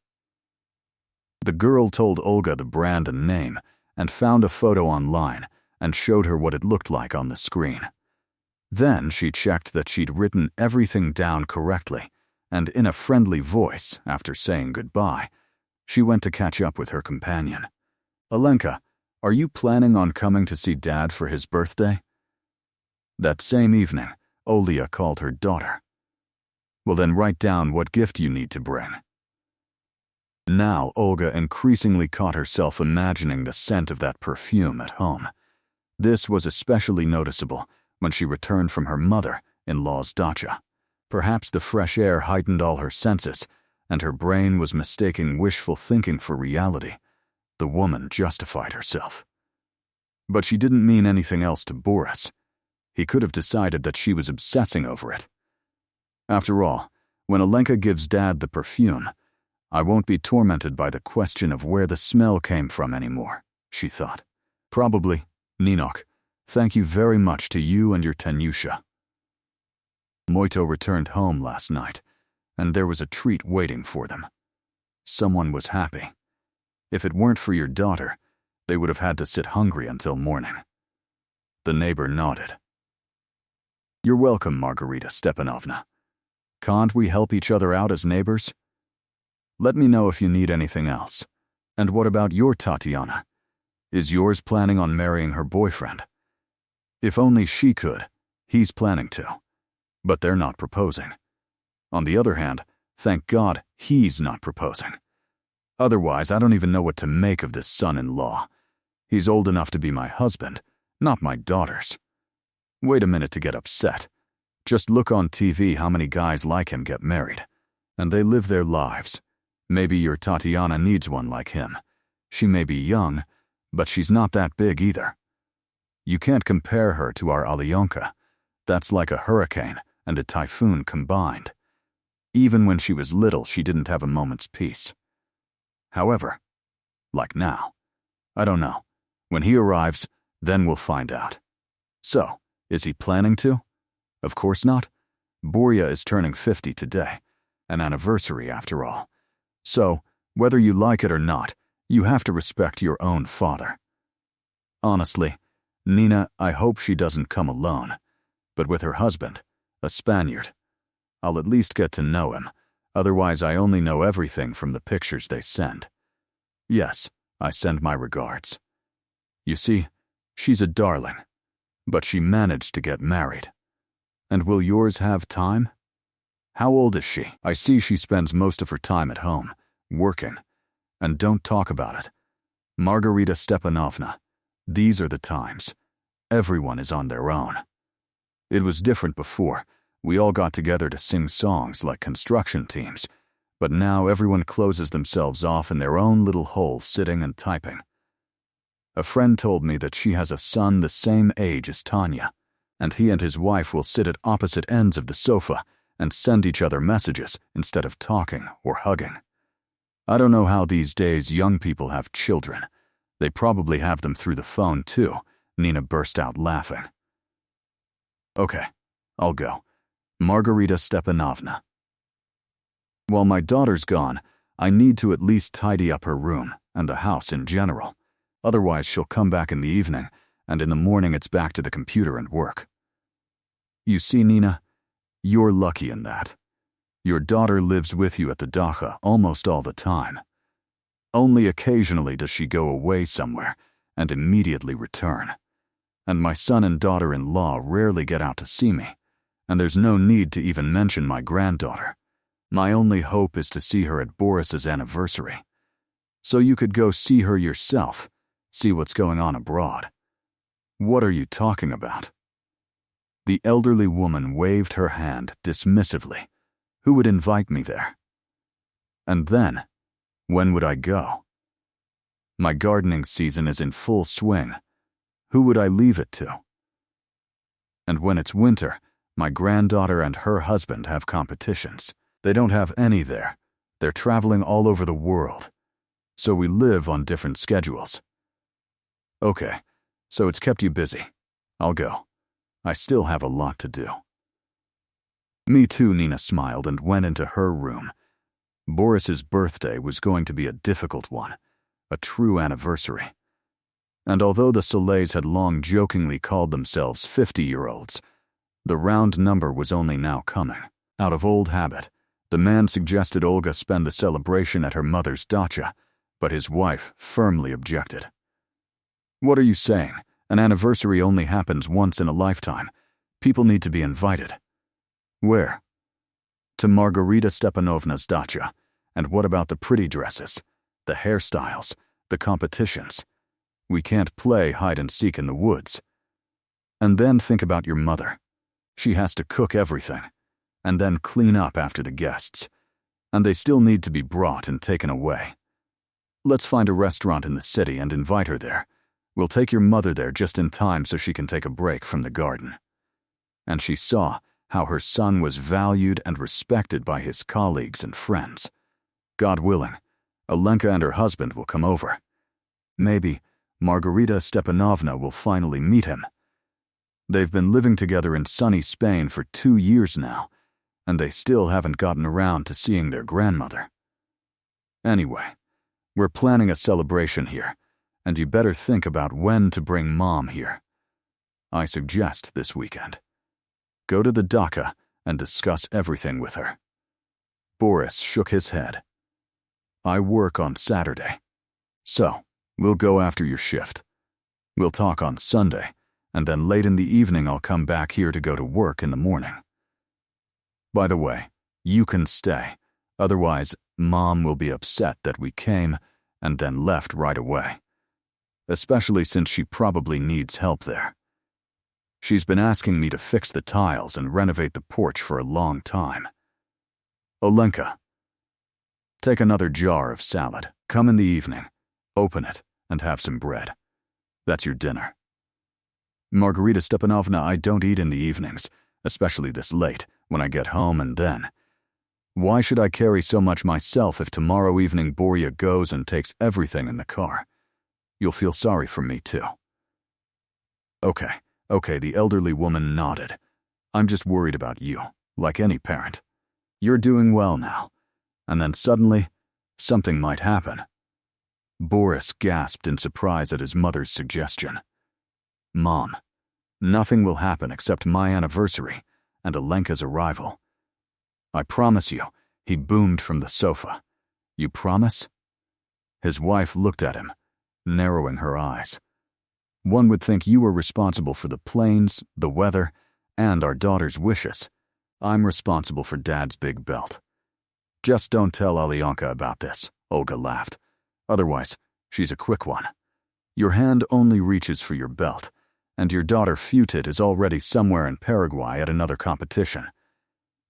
The girl told Olga the brand and name, and found a photo online and showed her what it looked like on the screen. Then she checked that she'd written everything down correctly, and in a friendly voice, after saying goodbye, she went to catch up with her companion. "Alenka, are you planning on coming to see Dad for his birthday?" That same evening, Olia called her daughter. Well, then write down what gift you need to bring. Now Olga increasingly caught herself imagining the scent of that perfume at home. This was especially noticeable when she returned from her mother-in-law's dacha. Perhaps the fresh air heightened all her senses, and her brain was mistaking wishful thinking for reality. The woman justified herself. But she didn't mean anything else to Boris. He could have decided that she was obsessing over it. After all, when Alenka gives Dad the perfume, I won't be tormented by the question of where the smell came from anymore, she thought. Probably, Ninok. Thank you very much to you and your Tanyusha. Moito returned home last night, and there was a treat waiting for them. Someone was happy. If it weren't for your daughter, they would have had to sit hungry until morning. The neighbor nodded. You're welcome, Margarita Stepanovna. Can't we help each other out as neighbors? Let me know if you need anything else. And what about your Tatiana? Is yours planning on marrying her boyfriend? If only she could, he's planning to. But they're not proposing. On the other hand, thank God he's not proposing. Otherwise, I don't even know what to make of this son-in-law. He's old enough to be my husband, not my daughter's. Wait a minute to get upset. Just look on TV how many guys like him get married. And they live their lives. Maybe your Tatiana needs one like him. She may be young, but she's not that big either. You can't compare her to our Alyonka. That's like a hurricane and a typhoon combined. Even when she was little, she didn't have a moment's peace. However, like now, I don't know. When he arrives, then we'll find out. So, is he planning to? Of course not. Borya is turning 50 today, an anniversary after all. So, whether you like it or not, you have to respect your own father. Honestly, Nina, I hope she doesn't come alone, but with her husband, a Spaniard. I'll at least get to know him, otherwise I only know everything from the pictures they send. Yes, I send my regards. You see, she's a darling, but she managed to get married. And will yours have time? How old is she? I see she spends most of her time at home, working. And don't talk about it. Margarita Stepanovna, these are the times. Everyone is on their own. It was different before. We all got together to sing songs like construction teams, but now everyone closes themselves off in their own little hole sitting and typing. A friend told me that she has a son the same age as Tanya, and he and his wife will sit at opposite ends of the sofa and send each other messages instead of talking or hugging. I don't know how these days young people have children. They probably have them through the phone too, Nina burst out laughing. Okay, I'll go. Margarita Stepanovna. While my daughter's gone, I need to at least tidy up her room and the house in general. Otherwise, she'll come back in the evening, and in the morning it's back to the computer and work. You see, Nina, you're lucky in that. Your daughter lives with you at the dacha almost all the time. Only occasionally does she go away somewhere and immediately return. And my son and daughter-in-law rarely get out to see me, and there's no need to even mention my granddaughter. My only hope is to see her at Boris's anniversary. So you could go see her yourself, see what's going on abroad. What are you talking about? The elderly woman waved her hand dismissively. Who would invite me there? And then, when would I go? My gardening season is in full swing. Who would I leave it to? And when it's winter, my granddaughter and her husband have competitions. They don't have any there. They're traveling all over the world. So we live on different schedules. Okay, so it's kept you busy. I'll go. I still have a lot to do. Me too, Nina smiled and went into her room. Boris's birthday was going to be a difficult one, a true anniversary. And although the Soleils had long jokingly called themselves 50-year-olds, the round number was only now coming. Out of old habit, the man suggested Olga spend the celebration at her mother's dacha, but his wife firmly objected. What are you saying? An anniversary only happens once in a lifetime. People need to be invited. Where? To Margarita Stepanovna's dacha. And what about the pretty dresses, the hairstyles, the competitions? We can't play hide-and-seek in the woods. And then think about your mother. She has to cook everything, and then clean up after the guests. And they still need to be brought and taken away. Let's find a restaurant in the city and invite her there. We'll take your mother there just in time so she can take a break from the garden. And she saw how her son was valued and respected by his colleagues and friends. God willing, Olenka and her husband will come over. Maybe Margarita Stepanovna will finally meet him. They've been living together in sunny Spain for 2 years now, and they still haven't gotten around to seeing their grandmother. Anyway, we're planning a celebration here, and you better think about when to bring Mom here. I suggest this weekend. Go to the dacha and discuss everything with her. Boris shook his head. I work on Saturday. So, we'll go after your shift. We'll talk on Sunday, and then late in the evening I'll come back here to go to work in the morning. By the way, you can stay. Otherwise, Mom will be upset that we came and then left right away. Especially since she probably needs help there. She's been asking me to fix the tiles and renovate the porch for a long time. Olenka, take another jar of salad. Come in the evening, open it, and have some bread. That's your dinner. Margarita Stepanovna, I don't eat in the evenings, especially this late, when I get home and then. Why should I carry so much myself if tomorrow evening Borya goes and takes everything in the car? You'll feel sorry for me too. Okay, the elderly woman nodded. I'm just worried about you, like any parent. You're doing well now, and then suddenly, something might happen. Boris gasped in surprise at his mother's suggestion. Mom, nothing will happen except my anniversary and Olenka's arrival. I promise you, he boomed from the sofa. You promise? His wife looked at him, narrowing her eyes. One would think you were responsible for the planes, the weather, and our daughter's wishes. I'm responsible for Dad's big belt. Just don't tell Alyonka about this, Olga laughed. Otherwise, she's a quick one. Your hand only reaches for your belt, and your daughter Futit is already somewhere in Paraguay at another competition.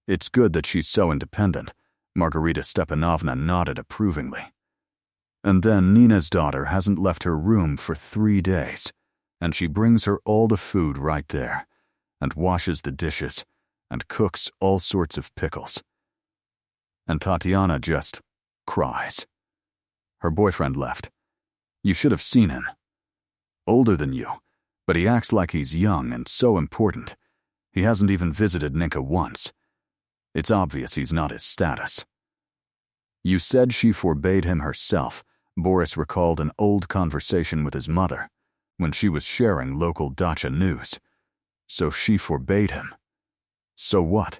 It's good that she's so independent, Margarita Stepanovna nodded approvingly. And then Nina's daughter hasn't left her room for 3 days, and she brings her all the food right there, and washes the dishes, and cooks all sorts of pickles. And Tatiana just cries. Her boyfriend left. You should have seen him. Older than you, but he acts like he's young and so important. He hasn't even visited Ninka once. It's obvious he's not his status. You said she forbade him herself. Boris recalled an old conversation with his mother when she was sharing local dacha news. So she forbade him. So what?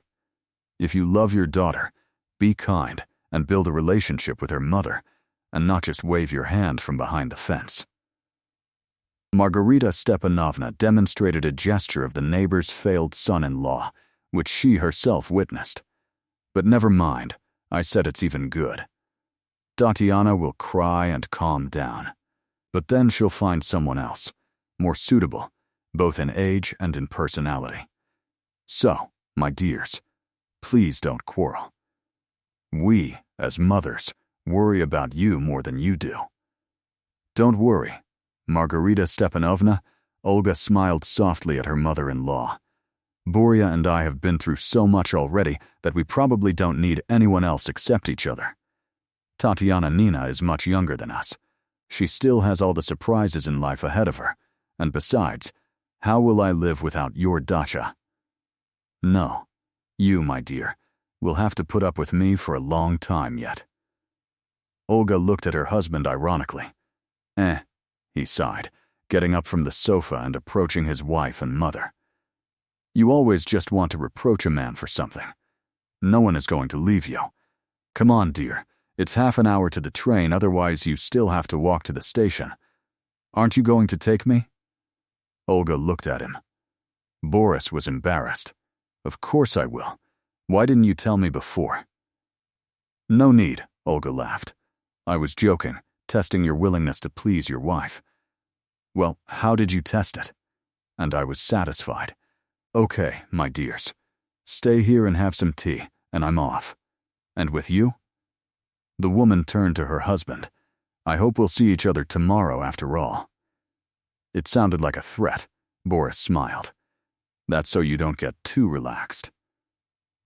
If you love your daughter, be kind and build a relationship with her mother, and not just wave your hand from behind the fence. Margarita Stepanovna demonstrated a gesture of the neighbor's failed son-in-law, which she herself witnessed. But never mind, I said it's even good. Tatiana will cry and calm down, but then she'll find someone else, more suitable, both in age and in personality. So, my dears, please don't quarrel. We, as mothers, worry about you more than you do. Don't worry, Margarita Stepanovna. Olga smiled softly at her mother-in-law. Borya and I have been through so much already that we probably don't need anyone else except each other. Tatiana Nina is much younger than us. She still has all the surprises in life ahead of her, and besides, how will I live without your dacha? No, you, my dear, will have to put up with me for a long time yet. Olga looked at her husband ironically. He sighed, getting up from the sofa and approaching his wife and mother. You always just want to reproach a man for something. No one is going to leave you. Come on, dear. It's half an hour to the train, otherwise you still have to walk to the station. Aren't you going to take me? Olga looked at him. Boris was embarrassed. Of course I will. Why didn't you tell me before?" "No need," Olga laughed. "I was joking, testing your willingness to please your wife." "Well, how did you test it?" And I was satisfied. "Okay, my dears. Stay here and have some tea, and I'm off." "And with you?" The woman turned to her husband. "I hope we'll see each other tomorrow after all." It sounded like a threat. Boris smiled. "That's so you don't get too relaxed."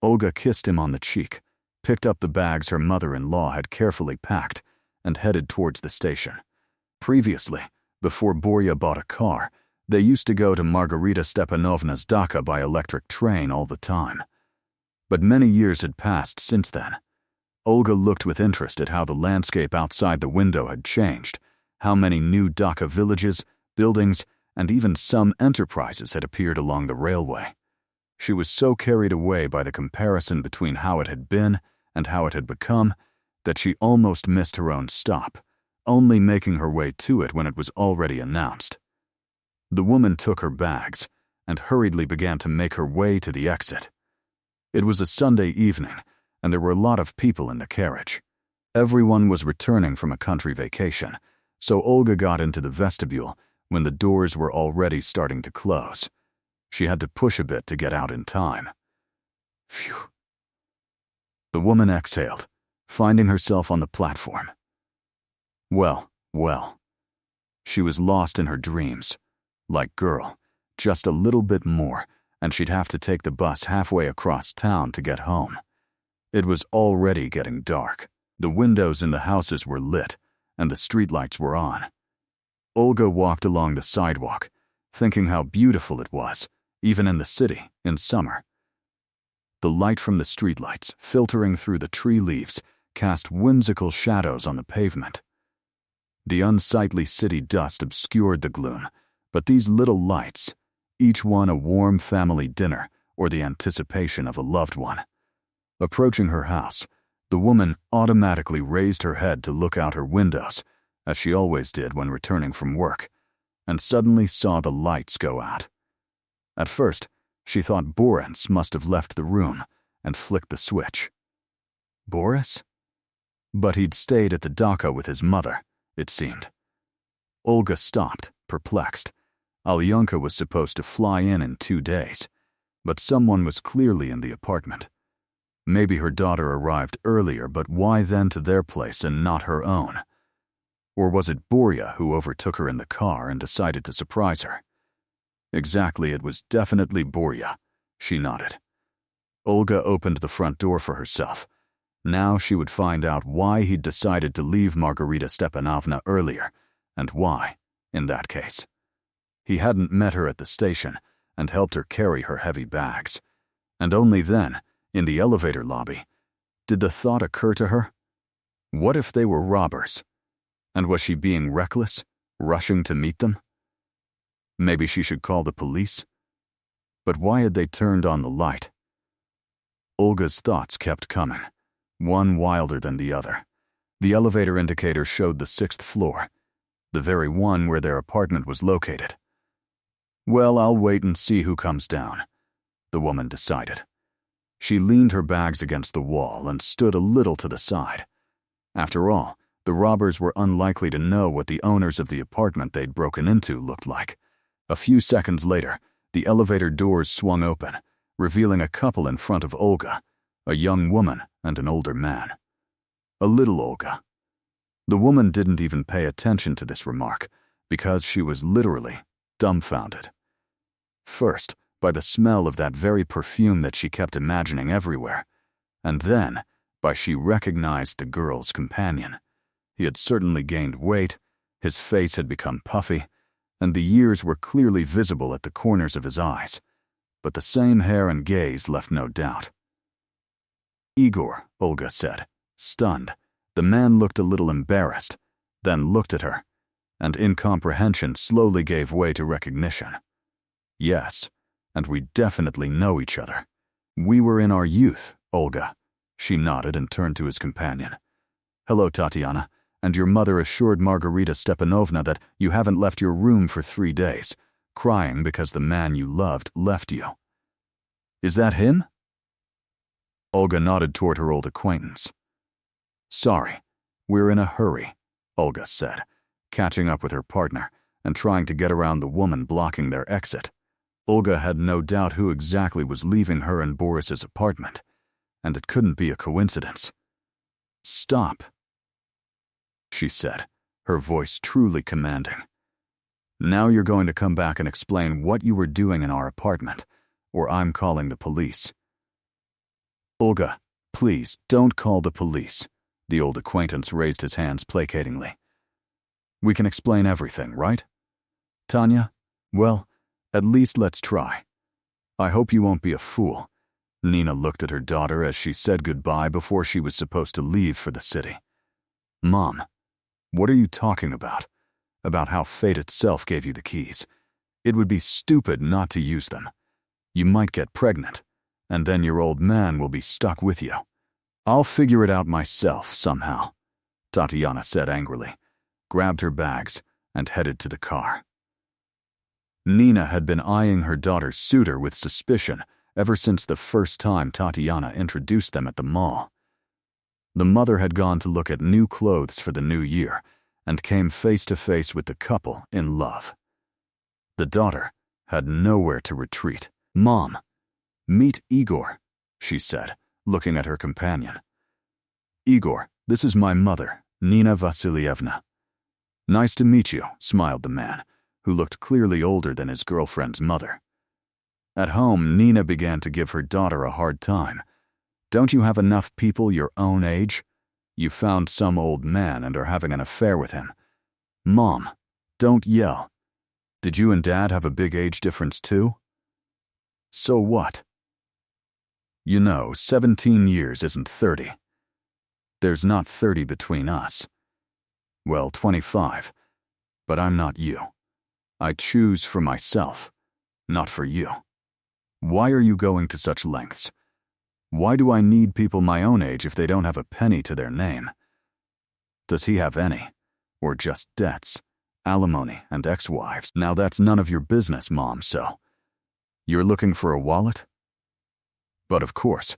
Olga kissed him on the cheek, picked up the bags her mother-in-law had carefully packed, and headed towards the station. Previously, before Borya bought a car, they used to go to Margarita Stepanovna's dacha by electric train all the time. But many years had passed since then. Olga looked with interest at how the landscape outside the window had changed, how many new dacha villages, buildings, and even some enterprises had appeared along the railway. She was so carried away by the comparison between how it had been and how it had become that she almost missed her own stop, only making her way to it when it was already announced. The woman took her bags and hurriedly began to make her way to the exit. It was a Sunday evening, and there were a lot of people in the carriage. Everyone was returning from a country vacation, so Olga got into the vestibule when the doors were already starting to close. She had to push a bit to get out in time. Phew. The woman exhaled, finding herself on the platform. Well. She was lost in her dreams. Like girl, just a little bit more, and she'd have to take the bus halfway across town to get home. It was already getting dark. The windows in the houses were lit, and the streetlights were on. Olga walked along the sidewalk, thinking how beautiful it was, even in the city, in summer. The light from the streetlights, filtering through the tree leaves, cast whimsical shadows on the pavement. The unsightly city dust obscured the gloom, but these little lights, each one a warm family dinner or the anticipation of a loved one. Approaching her house, the woman automatically raised her head to look out her windows, as she always did when returning from work, and suddenly saw the lights go out. At first, she thought Boris must have left the room and flicked the switch. Boris? But he'd stayed at the dacha with his mother, it seemed. Olga stopped, perplexed. Alyonka was supposed to fly in 2 days, but someone was clearly in the apartment. Maybe her daughter arrived earlier, but why then to their place and not her own? Or was it Borya who overtook her in the car and decided to surprise her? Exactly, it was definitely Borya. She nodded. Olga opened the front door for herself. Now she would find out why he'd decided to leave Margarita Stepanovna earlier, and why, in that case. He hadn't met her at the station and helped her carry her heavy bags. And only then, in the elevator lobby, did the thought occur to her? What if they were robbers? And was she being reckless, rushing to meet them? Maybe she should call the police? But why had they turned on the light? Olga's thoughts kept coming, one wilder than the other. The elevator indicator showed the 6th floor, the very one where their apartment was located. Well, I'll wait and see who comes down, the woman decided. She leaned her bags against the wall and stood a little to the side. After all, the robbers were unlikely to know what the owners of the apartment they'd broken into looked like. A few seconds later, the elevator doors swung open, revealing a couple in front of Olga, a young woman and an older man. A little Olga. The woman didn't even pay attention to this remark, because she was literally dumbfounded. First, by the smell of that very perfume that she kept imagining everywhere, and then by she recognized the girl's companion. He had certainly gained weight, his face had become puffy, and the years were clearly visible at the corners of his eyes, but the same hair and gaze left no doubt. "Igor," Olga said, stunned. The man looked a little embarrassed, then looked at her, and incomprehension slowly gave way to recognition. "Yes, and we definitely know each other. We were in our youth, Olga." She nodded and turned to his companion. "Hello, Tatiana, and your mother assured Margarita Stepanovna that you haven't left your room for 3 days, crying because the man you loved left you. Is that him?" Olga nodded toward her old acquaintance. Sorry, we're in a hurry, Olga said, catching up with her partner and trying to get around the woman blocking their exit. Olga had no doubt who exactly was leaving her and Boris's apartment, and it couldn't be a coincidence. Stop, she said, her voice truly commanding. Now you're going to come back and explain what you were doing in our apartment, or I'm calling the police. Olga, please don't call the police. The old acquaintance raised his hands placatingly. We can explain everything, right? Tanya? Well, at least let's try. I hope you won't be a fool. Nina looked at her daughter as she said goodbye before she was supposed to leave for the city. Mom, what are you talking about? About how fate itself gave you the keys. It would be stupid not to use them. You might get pregnant, and then your old man will be stuck with you. I'll figure it out myself somehow, Tatiana said angrily, grabbed her bags, and headed to the car. Nina had been eyeing her daughter's suitor with suspicion ever since the first time Tatiana introduced them at the mall. The mother had gone to look at new clothes for the new year and came face to face with the couple in love. The daughter had nowhere to retreat. Mom, meet Igor, she said, looking at her companion. Igor, this is my mother, Nina Vasilievna. Nice to meet you, smiled the man, who looked clearly older than his girlfriend's mother. At home, Nina began to give her daughter a hard time. Don't you have enough people your own age? You found some old man and are having an affair with him. Mom, don't yell. Did you and Dad have a big age difference too? So what? You know, 17 years isn't 30. There's not 30 between us. Well, 25. But I'm not you. I choose for myself, not for you. Why are you going to such lengths? Why do I need people my own age if they don't have a penny to their name? Does he have any? Or just debts, alimony, and ex-wives? Now that's none of your business, Mom, so. You're looking for a wallet? But of course,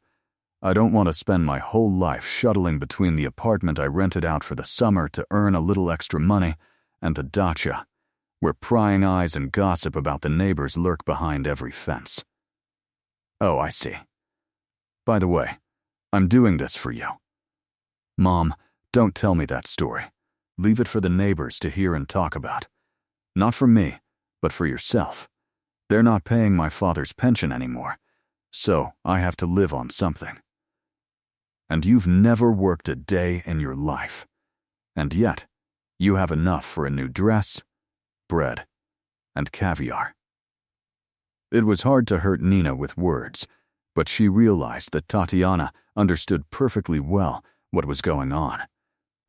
I don't want to spend my whole life shuttling between the apartment I rented out for the summer to earn a little extra money and the dacha, where prying eyes and gossip about the neighbors lurk behind every fence. Oh, I see. By the way, I'm doing this for you. Mom, don't tell me that story. Leave it for the neighbors to hear and talk about. Not for me, but for yourself. They're not paying my father's pension anymore, so I have to live on something. And you've never worked a day in your life. And yet, you have enough for a new dress, bread, and caviar. It was hard to hurt Nina with words, but she realized that Tatiana understood perfectly well what was going on,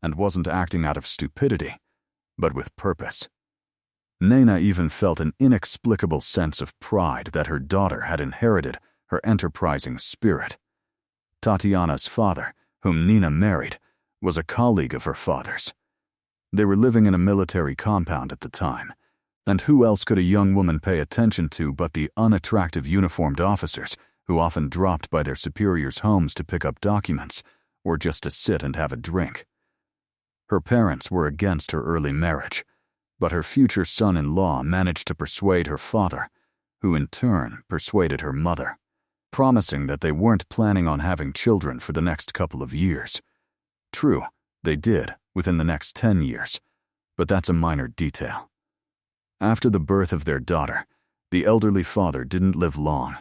and wasn't acting out of stupidity, but with purpose. Nina even felt an inexplicable sense of pride that her daughter had inherited her enterprising spirit. Tatiana's father, whom Nina married, was a colleague of her father's. They were living in a military compound at the time, and who else could a young woman pay attention to but the unattractive uniformed officers who often dropped by their superiors' homes to pick up documents or just to sit and have a drink? Her parents were against her early marriage, but her future son-in-law managed to persuade her father, who in turn persuaded her mother, promising that they weren't planning on having children for the next couple of years. True, they did within the next 10 years, but that's a minor detail. After the birth of their daughter, the elderly father didn't live long,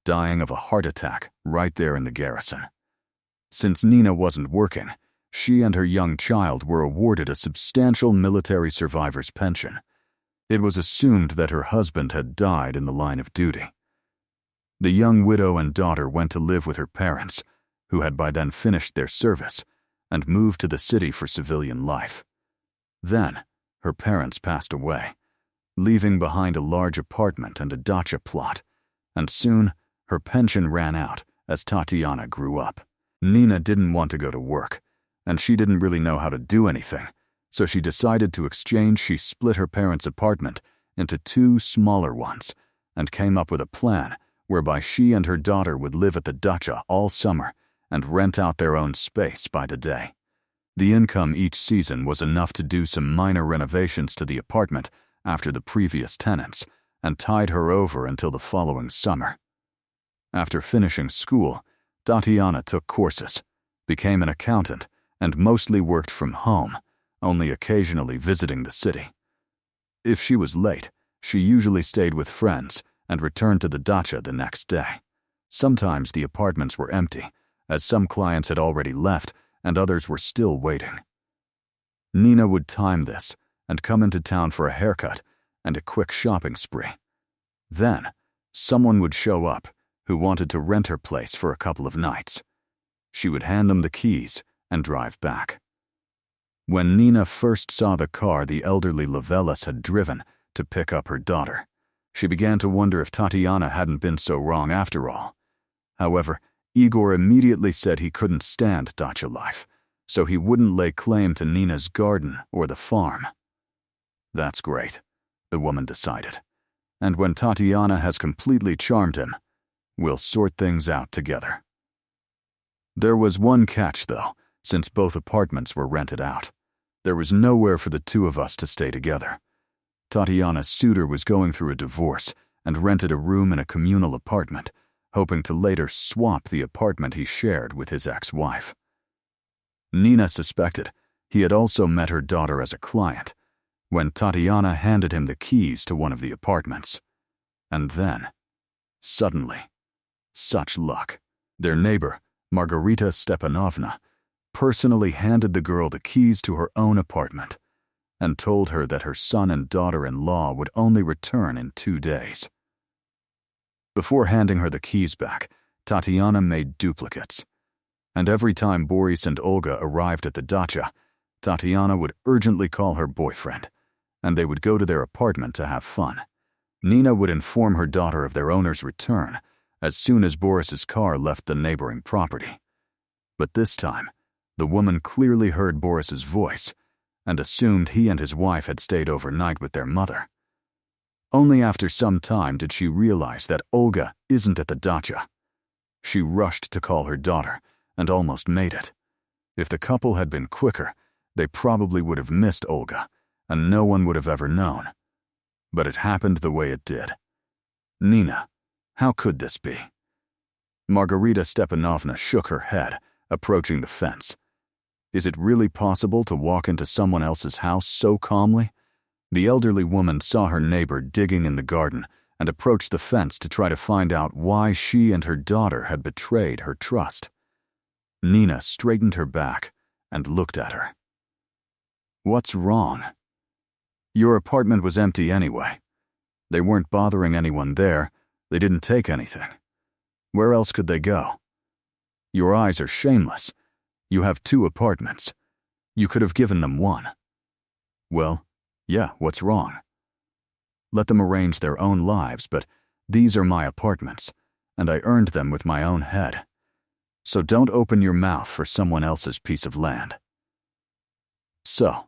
dying of a heart attack right there in the garrison. Since Nina wasn't working, she and her young child were awarded a substantial military survivor's pension. It was assumed that her husband had died in the line of duty. The young widow and daughter went to live with her parents, who had by then finished their service, and moved to the city for civilian life. Then, her parents passed away, leaving behind a large apartment and a dacha plot, and soon her pension ran out as Tatiana grew up. Nina didn't want to go to work, and she didn't really know how to do anything, so she decided to exchange. She split her parents' apartment into 2 smaller ones and came up with a plan whereby she and her daughter would live at the dacha all summer and rent out their own space by the day. The income each season was enough to do some minor renovations to the apartment after the previous tenants, and tide her over until the following summer. After finishing school, Tatiana took courses, became an accountant, and mostly worked from home, only occasionally visiting the city. If she was late, she usually stayed with friends and returned to the dacha the next day. Sometimes the apartments were empty, as some clients had already left and others were still waiting. Nina would time this and come into town for a haircut and a quick shopping spree. Then, someone would show up who wanted to rent her place for a couple of nights. She would hand them the keys and drive back. When Nina first saw the car the elderly Lovelis had driven to pick up her daughter, she began to wonder if Tatiana hadn't been so wrong after all. However, Igor immediately said he couldn't stand dacha life, so he wouldn't lay claim to Nina's garden or the farm. That's great, the woman decided. And when Tatiana has completely charmed him, we'll sort things out together. There was one catch, though, since both apartments were rented out. There was nowhere for the two of us to stay together. Tatiana's suitor was going through a divorce and rented a room in a communal apartment, hoping to later swap the apartment he shared with his ex-wife. Nina suspected he had also met her daughter as a client when Tatiana handed him the keys to one of the apartments. And then, suddenly, such luck, their neighbor, Margarita Stepanovna, personally handed the girl the keys to her own apartment and told her that her son and daughter-in-law would only return in 2 days. Before handing her the keys back, Tatiana made duplicates. And every time Boris and Olga arrived at the dacha, Tatiana would urgently call her boyfriend, and they would go to their apartment to have fun. Nina would inform her daughter of their owner's return as soon as Boris's car left the neighboring property. But this time, the woman clearly heard Boris's voice and assumed he and his wife had stayed overnight with their mother. Only after some time did she realize that Olga isn't at the dacha. She rushed to call her daughter and almost made it. If the couple had been quicker, they probably would have missed Olga, and no one would have ever known. But it happened the way it did. Nina, how could this be? Margarita Stepanovna shook her head, approaching the fence. Is it really possible to walk into someone else's house so calmly? The elderly woman saw her neighbor digging in the garden and approached the fence to try to find out why she and her daughter had betrayed her trust. Nina straightened her back and looked at her. What's wrong? Your apartment was empty anyway. They weren't bothering anyone there. They didn't take anything. Where else could they go? Your eyes are shameless. You have 2 apartments. You could have given them 1. Well, yeah, what's wrong? Let them arrange their own lives, but these are my apartments, and I earned them with my own head. So don't open your mouth for someone else's piece of land. So,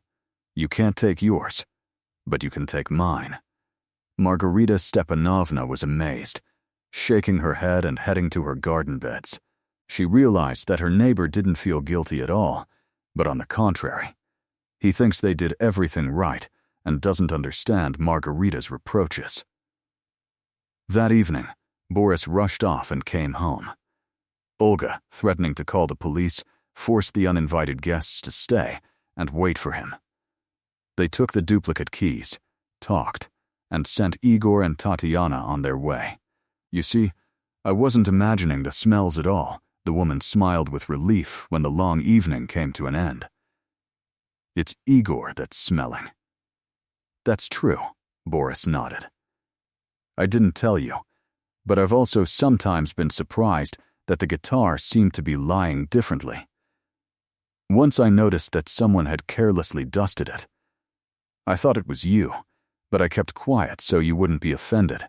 you can't take yours, but you can take mine. Margarita Stepanovna was amazed, shaking her head and heading to her garden beds. She realized that her neighbor didn't feel guilty at all, but on the contrary. He thinks they did everything right and doesn't understand Margarita's reproaches. That evening, Boris rushed off and came home. Olga, threatening to call the police, forced the uninvited guests to stay and wait for him. They took the duplicate keys, talked, and sent Igor and Tatiana on their way. You see, I wasn't imagining the smells at all. The woman smiled with relief when the long evening came to an end. It's Igor that's smelling. That's true, Boris nodded. I didn't tell you, but I've also sometimes been surprised that the guitar seemed to be lying differently. Once I noticed that someone had carelessly dusted it. I thought it was you, but I kept quiet so you wouldn't be offended.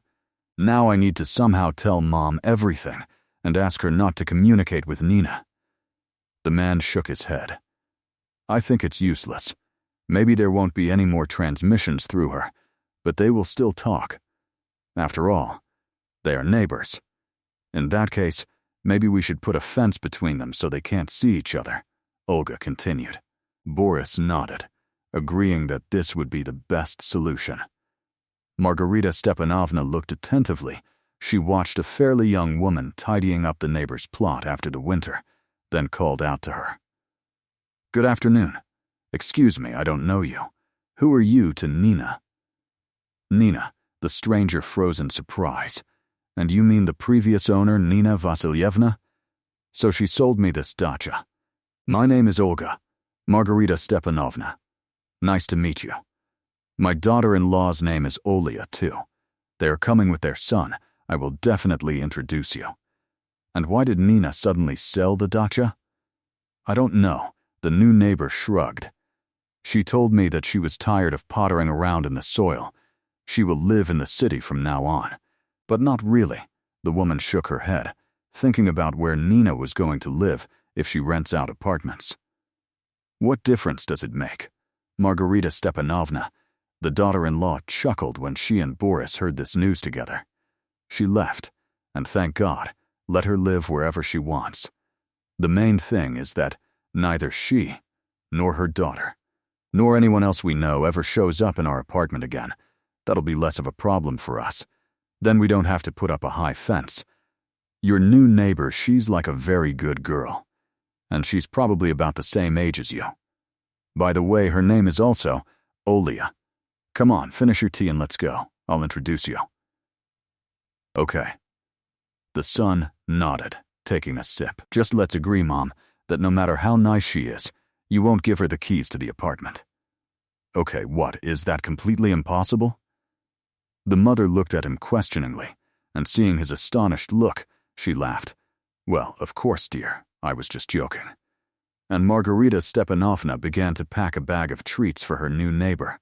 Now I need to somehow tell Mom everything and ask her not to communicate with Nina. The man shook his head. I think it's useless. Maybe there won't be any more transmissions through her, but they will still talk. After all, they are neighbors. In that case, Maybe we should put a fence between them so they can't see each other, Olga continued. Boris nodded, agreeing that this would be the best solution. Margarita Stepanovna looked attentively. She watched a fairly young woman tidying up the neighbor's plot after the winter, then called out to her. "Good afternoon. Excuse me, I don't know you. Who are you to Nina?" Nina, the stranger froze in surprise. "And you mean the previous owner, Nina Vasilyevna? So she sold me this dacha. My name is Olga, Margarita Stepanovna. Nice to meet you. My daughter-in-law's name is Olia, too. They are coming with their son. I will definitely introduce you." And why did Nina suddenly sell the dacha? I don't know, the new neighbor shrugged. She told me that she was tired of pottering around in the soil. She will live in the city from now on. But not really, the woman shook her head, thinking about where Nina was going to live if she rents out apartments. What difference does it make? Margarita Stepanovna, the daughter-in-law, chuckled when she and Boris heard this news together. She left, and thank God, let her live wherever she wants. The main thing is that neither she, nor her daughter, nor anyone else we know ever shows up in our apartment again. That'll be less of a problem for us. Then we don't have to put up a high fence. Your new neighbor, she's like a very good girl. And she's probably about the same age as you. By the way, her name is also Olia. Come on, finish your tea and let's go. I'll introduce you. Okay. The son nodded, taking a sip. Just let's agree, Mom, that no matter how nice she is, you won't give her the keys to the apartment. Okay, what, is that completely impossible? The mother looked at him questioningly, and seeing his astonished look, she laughed. Well, of course, dear, I was just joking. And Margarita Stepanovna began to pack a bag of treats for her new neighbor.